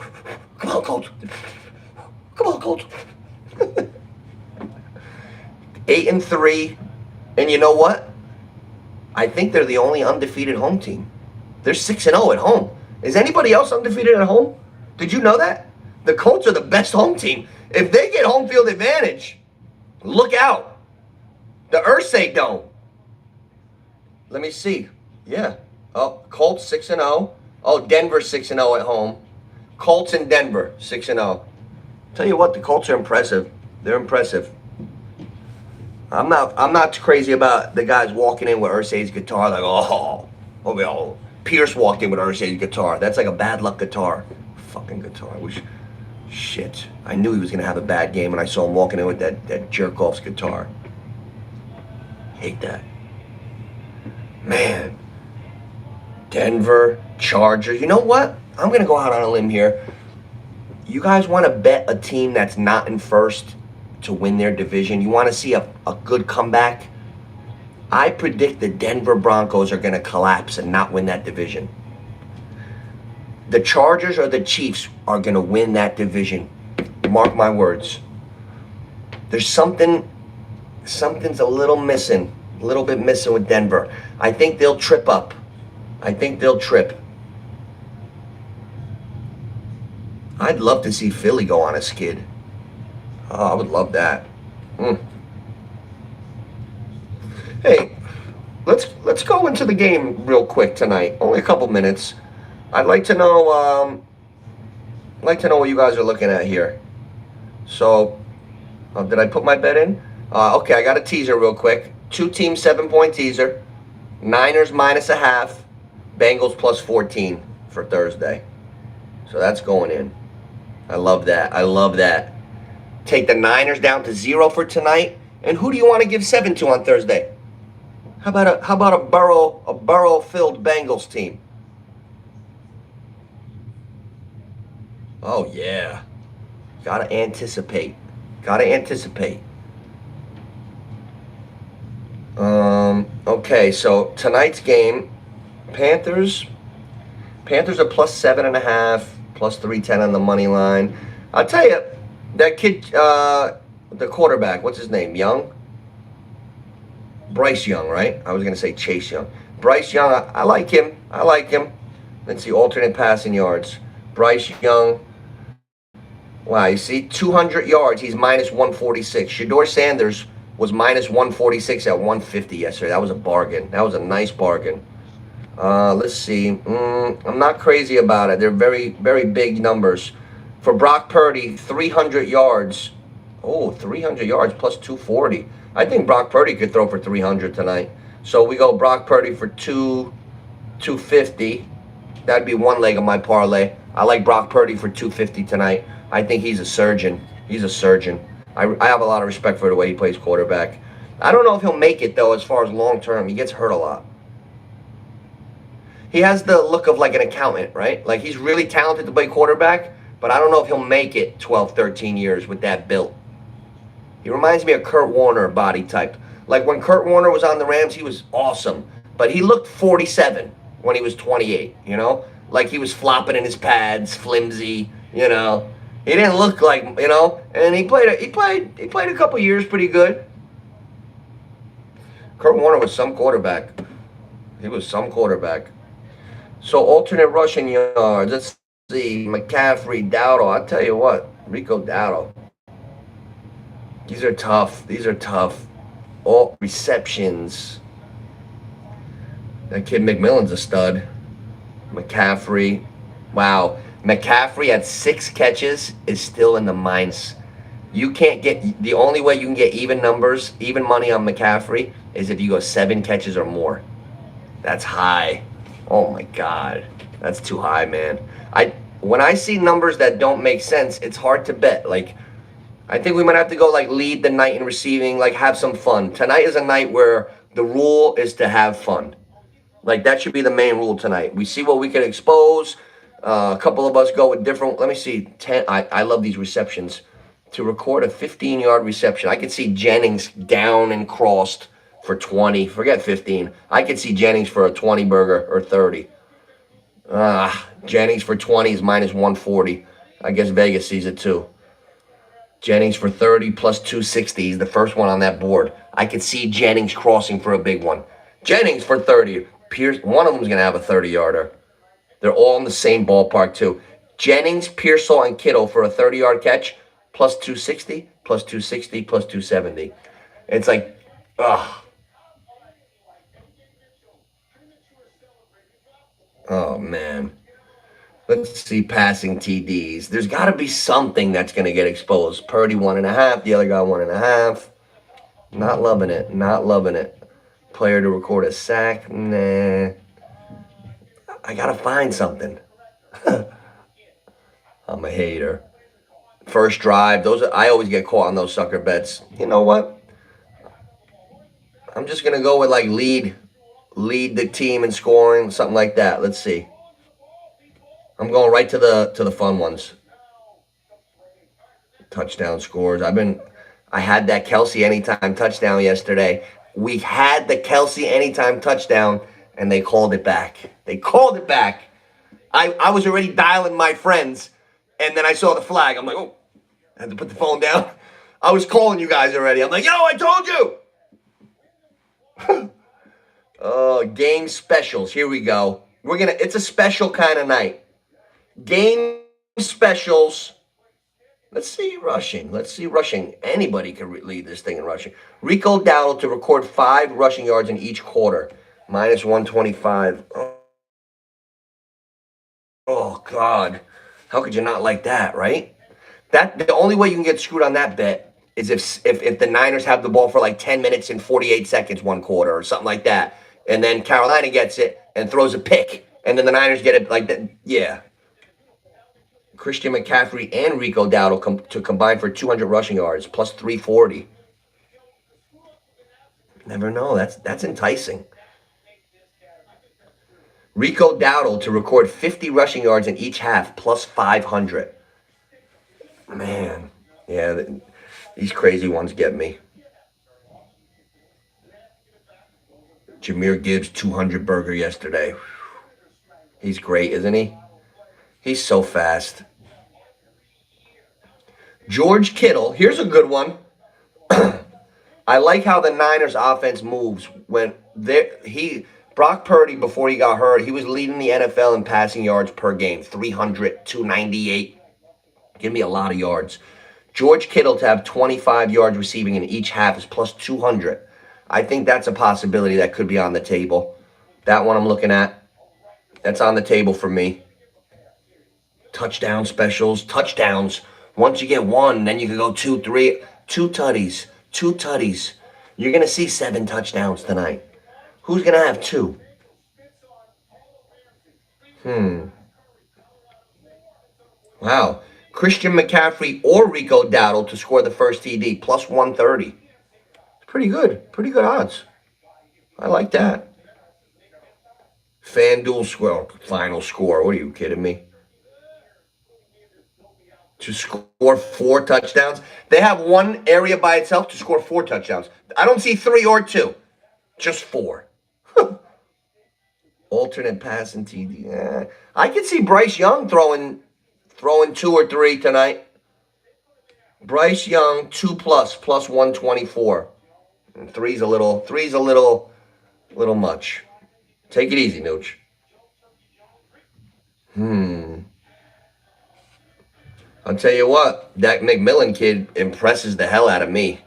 Come on, Colts. Come on, Colts. 8-3. And you know what? I think they're the only undefeated home team. They're 6-0 at home. Is anybody else undefeated at home? Did you know that? The Colts are the best home team. If they get home field advantage, look out. The Irsay Dome. Let me see. Yeah. Oh, Colts 6-0. Oh, Denver 6-0 at home. Colts in Denver 6-0. Tell you what, the Colts are impressive. They're impressive. I'm not crazy about the guys walking in with Irsay's guitar like, oh, Pierce walked in with Irsay's guitar. That's like a bad luck guitar. Fucking guitar. Shit. I knew he was gonna have a bad game when I saw him walking in with that jerk-off's guitar. Hate that. Man. Denver, Chargers. You know what? I'm going to go out on a limb here. You guys want to bet a team that's not in first to win their division? You want to see a good comeback? I predict the Denver Broncos are going to collapse and not win that division. The Chargers or the Chiefs are going to win that division. Mark my words. There's something's a little bit missing with Denver. I think they'll trip up. I'd love to see Philly go on a skid. Oh, I would love that. Hey, let's go into the game real quick tonight. Only a couple minutes. I'd like to know what you guys are looking at here. So, did I put my bet in? Okay, I got a teaser real quick. 2-team 7-point teaser. Niners -0.5. Bengals +14 for Thursday. So that's going in. I love that. Take the Niners down to 0 for tonight. And who do you want to give 7 to on Thursday? How about a Burrow-filled Bengals team? Oh yeah. Gotta anticipate. Okay, so tonight's game, Panthers are +7.5, +310 on the money line. I'll tell you, that kid, the quarterback, what's his name? Bryce Young, right? I was gonna say Chase Young. Bryce Young, I like him. Let's see, alternate passing yards. Bryce Young. Wow, you see, 200 yards. He's -146. Shedeur Sanders was -146 at 150 yesterday. That was a bargain. That was a nice bargain. Let's see. I'm not crazy about it. They're very, very big numbers. For Brock Purdy, 300 yards. Oh, 300 yards +240. I think Brock Purdy could throw for 300 tonight. So we go Brock Purdy for 250. That'd be one leg of my parlay. I like Brock Purdy for 250 tonight. I think he's a surgeon. I have a lot of respect for the way he plays quarterback. I don't know if he'll make it, though, as far as long term. He gets hurt a lot. he has the look of like an accountant, right? Like he's really talented to play quarterback, but I don't know if he'll make it 12, 13 years with that build. He reminds me of Kurt Warner body type. Like when Kurt Warner was on the Rams, he was awesome, but he looked 47 when he was 28, you know? Like he was flopping in his pads, flimsy, you know. He didn't look like, you know, and he played a couple years pretty good. Kurt Warner was some quarterback. He was some quarterback. So alternate rushing yards. Let's see. McCaffrey, Dowdle. I'll tell you what. Rico Dowdle. These are tough. These are tough. All receptions. That kid McMillan's a stud. McCaffrey. Wow. McCaffrey at 6 catches is still in the minus. You can't get, the only way you can get even numbers, even money on McCaffrey is if you go 7 catches or more. That's high. Oh my God. That's too high, man. When I see numbers that don't make sense, it's hard to bet. Like, I think we might have to go like lead the night in receiving, like have some fun. Tonight is a night where the rule is to have fun. Like that should be the main rule tonight. We see what we can expose. A couple of us go with different. Let me see. 10. I love these receptions. To record a 15-yard reception, I could see Jennings down and crossed for 20. Forget 15. I could see Jennings for a 20 burger or 30. Jennings for 20 is minus 140. I guess Vegas sees it too. Jennings for 30 plus 260 is the first one on that board. I could see Jennings crossing for a big one. Jennings for 30. Pierce, one of them's going to have a 30-yarder. They're all in the same ballpark too. Jennings, Pearsall, and Kittle for a 30-yard catch plus 260, plus 260, plus 270. It's like, ugh. Oh, man. Let's see passing TDs. There's got to be something that's going to get exposed. Purdy 1.5. The other guy 1.5. Not loving it. Not loving it. Player to record a sack. Nah. I got to find something. I'm a hater. First drive. I always get caught on those sucker bets. You know what? I'm just going to go with like lead the team in scoring, something like that. Let's see. I'm going right to the fun ones. Touchdown scores. I had that Kelsey anytime touchdown yesterday. We had the Kelsey anytime touchdown, and they called it back. They called it back. I was already dialing my friends, and then I saw the flag. I'm like, oh, I had to put the phone down. I was calling you guys already. I'm like, yo, I told you. Game specials. Here we go. It's a special kind of night. Game specials. Let's see rushing. Anybody can lead this thing in rushing. Rico Dowdle to record 5 rushing yards in each quarter. Minus 125. Oh, God. How could you not like that, right? The only way you can get screwed on that bet is if the Niners have the ball for like 10 minutes and 48 seconds one quarter or something like that. And then Carolina gets it and throws a pick. And then the Niners get it like that. Yeah. Christian McCaffrey and Rico Dowdle to combine for 200 rushing yards, plus 340. Never know. That's enticing. Rico Dowdle to record 50 rushing yards in each half, plus 500. Man, yeah, these crazy ones get me. Jahmyr Gibbs, 200 burger yesterday. He's great, isn't he? He's so fast. George Kittle, here's a good one. I like how the Niners offense moves when Brock Purdy, before he got hurt, he was leading the NFL in passing yards per game, 300, 298. Give me a lot of yards. George Kittle to have 25 yards receiving in each half is plus 200. I think that's a possibility that could be on the table. That one I'm looking at. That's on the table for me. Touchdown specials. Touchdowns. Once you get one, then you can go 2, 3. 2 tutties. 2 tutties. You're going to see 7 touchdowns tonight. Who's going to have 2? Wow. Christian McCaffrey or Rico Dowdle to score the first TD, plus 130. Pretty good. Pretty good odds. I like that. FanDuel score, final score. What are you kidding me? To score 4 touchdowns. They have one area by itself to score 4 touchdowns. I don't see 3 or 2, just 4. Alternate pass and TD. I could see Bryce Young throwing 2 or 3 tonight. Bryce Young 2 plus 124. And three's a little much. Take it easy, Nooch. I'll tell you what, that McMillan kid impresses the hell out of me.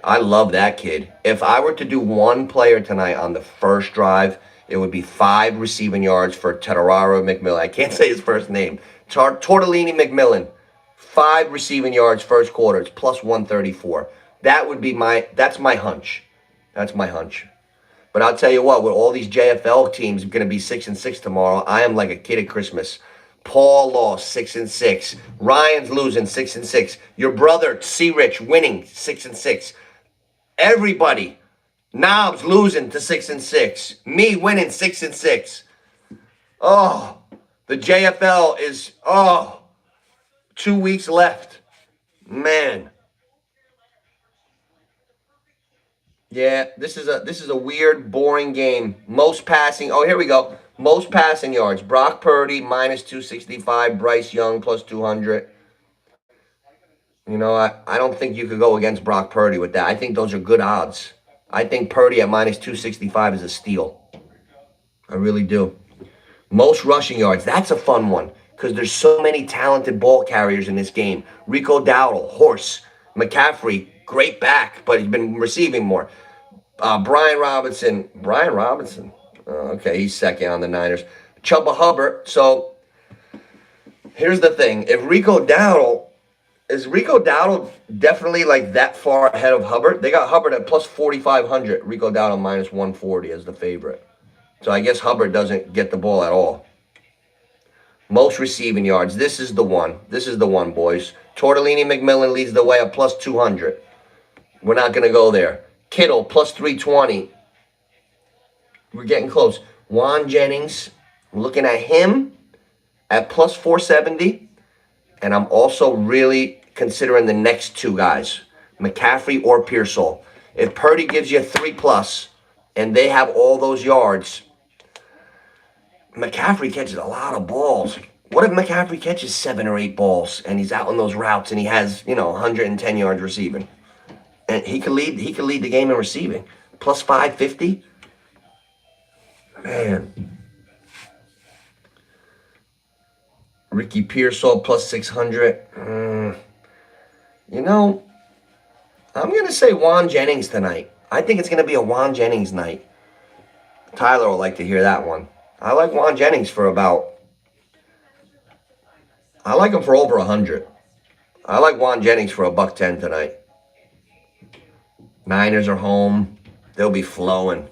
I love that kid. If I were to do one player tonight on the first drive, it would be 5 receiving yards for Tetararo McMillan. I can't say his first name. Tortellini McMillan. 5 receiving yards first quarter. It's plus 134. That's my hunch. That's my hunch. But I'll tell you what, with all these JFL teams going to be 6-6 tomorrow, I am like a kid at Christmas. Paul lost 6-6. Ryan's losing 6-6. Your brother C Rich winning 6-6. Everybody, Knobs losing to 6-6. Me winning 6-6. Oh, the JFL is 2 weeks left. Man. Yeah, this is a weird, boring game. Most passing. Oh, here we go. Most passing yards. Brock Purdy minus 265. Bryce Young plus 200. You know, I don't think you could go against Brock Purdy with that. I think those are good odds. I think Purdy at minus 265 is a steal. I really do. Most rushing yards. That's a fun one because there's so many talented ball carriers in this game. Rico Dowdle, horse. McCaffrey, great back, but he's been receiving more. Brian Robinson. Okay, he's second on the Niners. Chuba Hubbard. So here's the thing. Is Rico Dowdle definitely like that far ahead of Hubbard? They got Hubbard at plus 4,500. Rico Dowdle minus 140 as the favorite. So I guess Hubbard doesn't get the ball at all. Most receiving yards. This is the one. Boys. Tortellini McMillan leads the way at plus 200. We're not going to go there. Kittle plus 320. We're getting close. Juan Jennings, looking at him at plus 470. And I'm also really considering the next 2 guys, McCaffrey or Pearsall. If Purdy gives you 3+ and they have all those yards, McCaffrey catches a lot of balls. What if McCaffrey catches 7 or 8 balls and he's out on those routes and he has, 110 yards receiving? And he could lead the game in receiving. Plus 550. Man. Ricky Pearsall plus 600. I'm going to say Juan Jennings tonight. I think it's going to be a Juan Jennings night. Tyler will like to hear that one. I like Juan Jennings I like him for over 100. I like Juan Jennings for $110 tonight. Niners are home. They'll be flowing.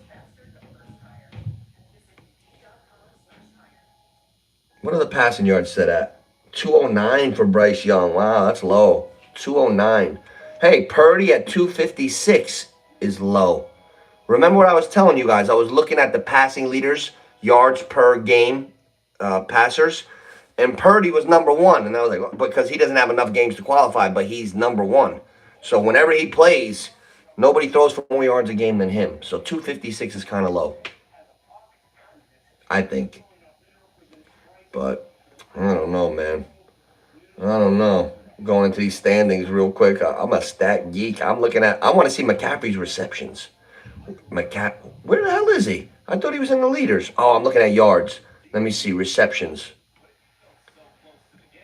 What are the passing yards set at? 209 for Bryce Young. Wow, that's low. 209. Hey, Purdy at 256 is low. Remember what I was telling you guys? I was looking at the passing leaders, yards per game passers, and Purdy was number 1. And I was like, because he doesn't have enough games to qualify, but he's number 1. So whenever he plays, nobody throws for more yards a game than him. So 256 is kind of low, I think. But I don't know, man. I don't know. Going into these standings real quick. I'm a stat geek. I want to see McCaffrey's receptions. Where the hell is he? I thought he was in the leaders. Oh, I'm looking at yards. Let me see. Receptions.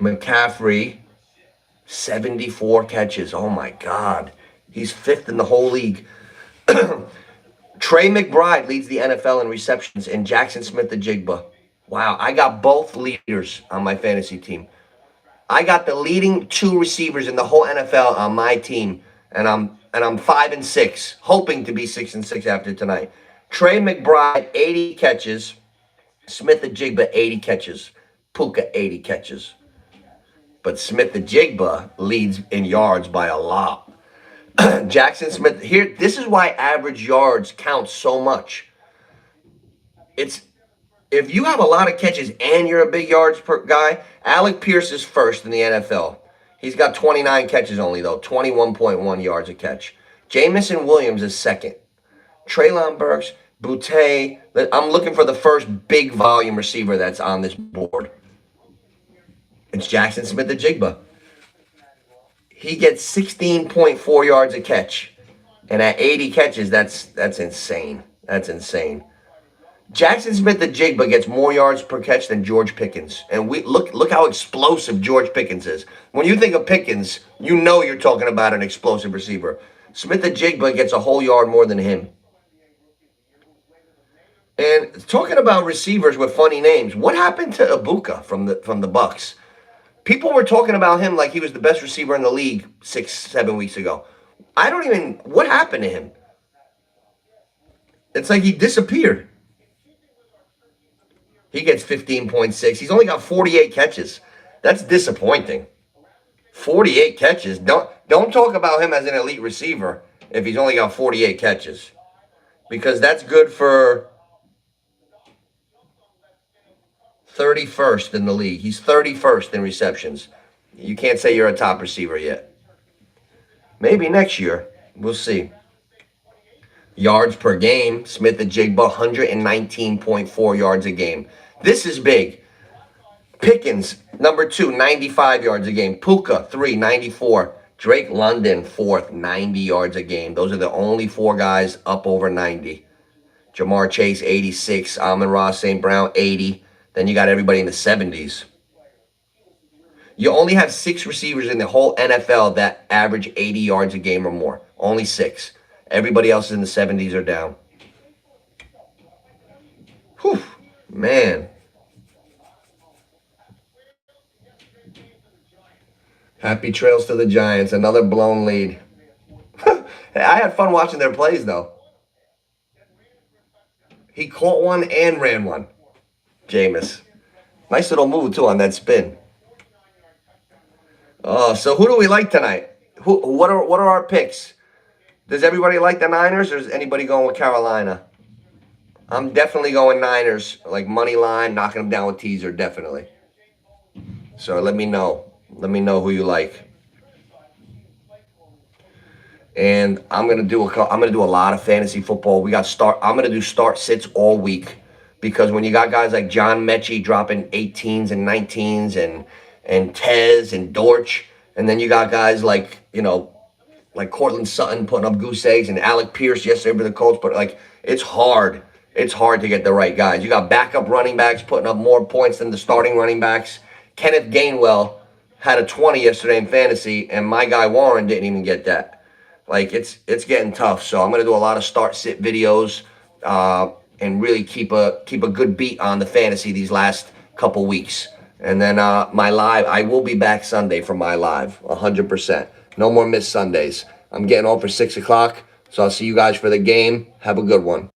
McCaffrey, 74 catches. Oh, my God. He's 5th in the whole league. Trey McBride leads the NFL in receptions, and Jackson Smith-Njigba. Wow, I got both leaders on my fantasy team. I got the leading 2 receivers in the whole NFL on my team, and I'm 5-6, hoping to be 6-6 after tonight. Trey McBride, 80 catches. Smith-Njigba, 80 catches. Puka, 80 catches. But Smith-Njigba leads in yards by a lot. Jackson Smith, this is why average yards count so much. If you have a lot of catches and you're a big yards per guy, Alec Pierce is first in the NFL. He's got 29 catches only, though, 21.1 yards a catch. Jamison Williams is second. Treylon Burks, Boutte. I'm looking for the first big volume receiver that's on this board. It's Jackson Smith-Njigba. He gets 16.4 yards a catch. And at 80 catches, that's insane. That's insane. Jackson Smith-Njigba gets more yards per catch than George Pickens. And we look how explosive George Pickens is. When you think of Pickens, you know you're talking about an explosive receiver. Smith-Njigba gets a whole yard more than him. And talking about receivers with funny names, what happened to Ibuka from the Bucks? People were talking about him like he was the best receiver in the league 6-7 weeks ago. What happened to him? It's like he disappeared. He gets 15.6. He's only got 48 catches. That's disappointing. 48 catches. Don't talk about him as an elite receiver if he's only got 48 catches. Because that's good for 31st in the league. He's 31st in receptions. You can't say you're a top receiver yet. Maybe next year. We'll see. Yards per game. Smith-Njigba, 119.4 yards a game. This is big. Pickens, number 2, 95 yards a game. Puka, 3, 94. Drake London, 4th, 90 yards a game. Those are the only 4 guys up over 90. Jamar Chase, 86. Amon-Ra St. Brown, 80. Then you got everybody in the 70s. You only have 6 receivers in the whole NFL that average 80 yards a game or more. Only 6. Everybody else is in the 70s or down. Whew, man. Happy trails to the Giants. Another blown lead. I had fun watching their plays, though. He caught one and ran one. Jameis. Nice little move, too, on that spin. So who do we like tonight? What are our picks? Does everybody like the Niners, or is anybody going with Carolina? I'm definitely going Niners, like money line, knocking them down with teaser, definitely. So let me know. Let me know who you like. And I'm gonna do a lot of fantasy football. I'm gonna do start sits all week, because when you got guys like John Mechie dropping 18s and 19s and Tez and Dortch, and then you got guys like like Cortland Sutton putting up goose eggs, and Alec Pierce yesterday for the Colts, but like it's hard. It's hard to get the right guys. You got backup running backs putting up more points than the starting running backs. Kenneth Gainwell had a 20 yesterday in fantasy, and my guy Warren didn't even get that. Like it's getting tough. So I'm gonna do a lot of start sit videos and really keep a good beat on the fantasy these last couple weeks. And then my live, I will be back Sunday for my live, 100%. No more missed Sundays. I'm getting on for 6 o'clock, so I'll see you guys for the game. Have a good one.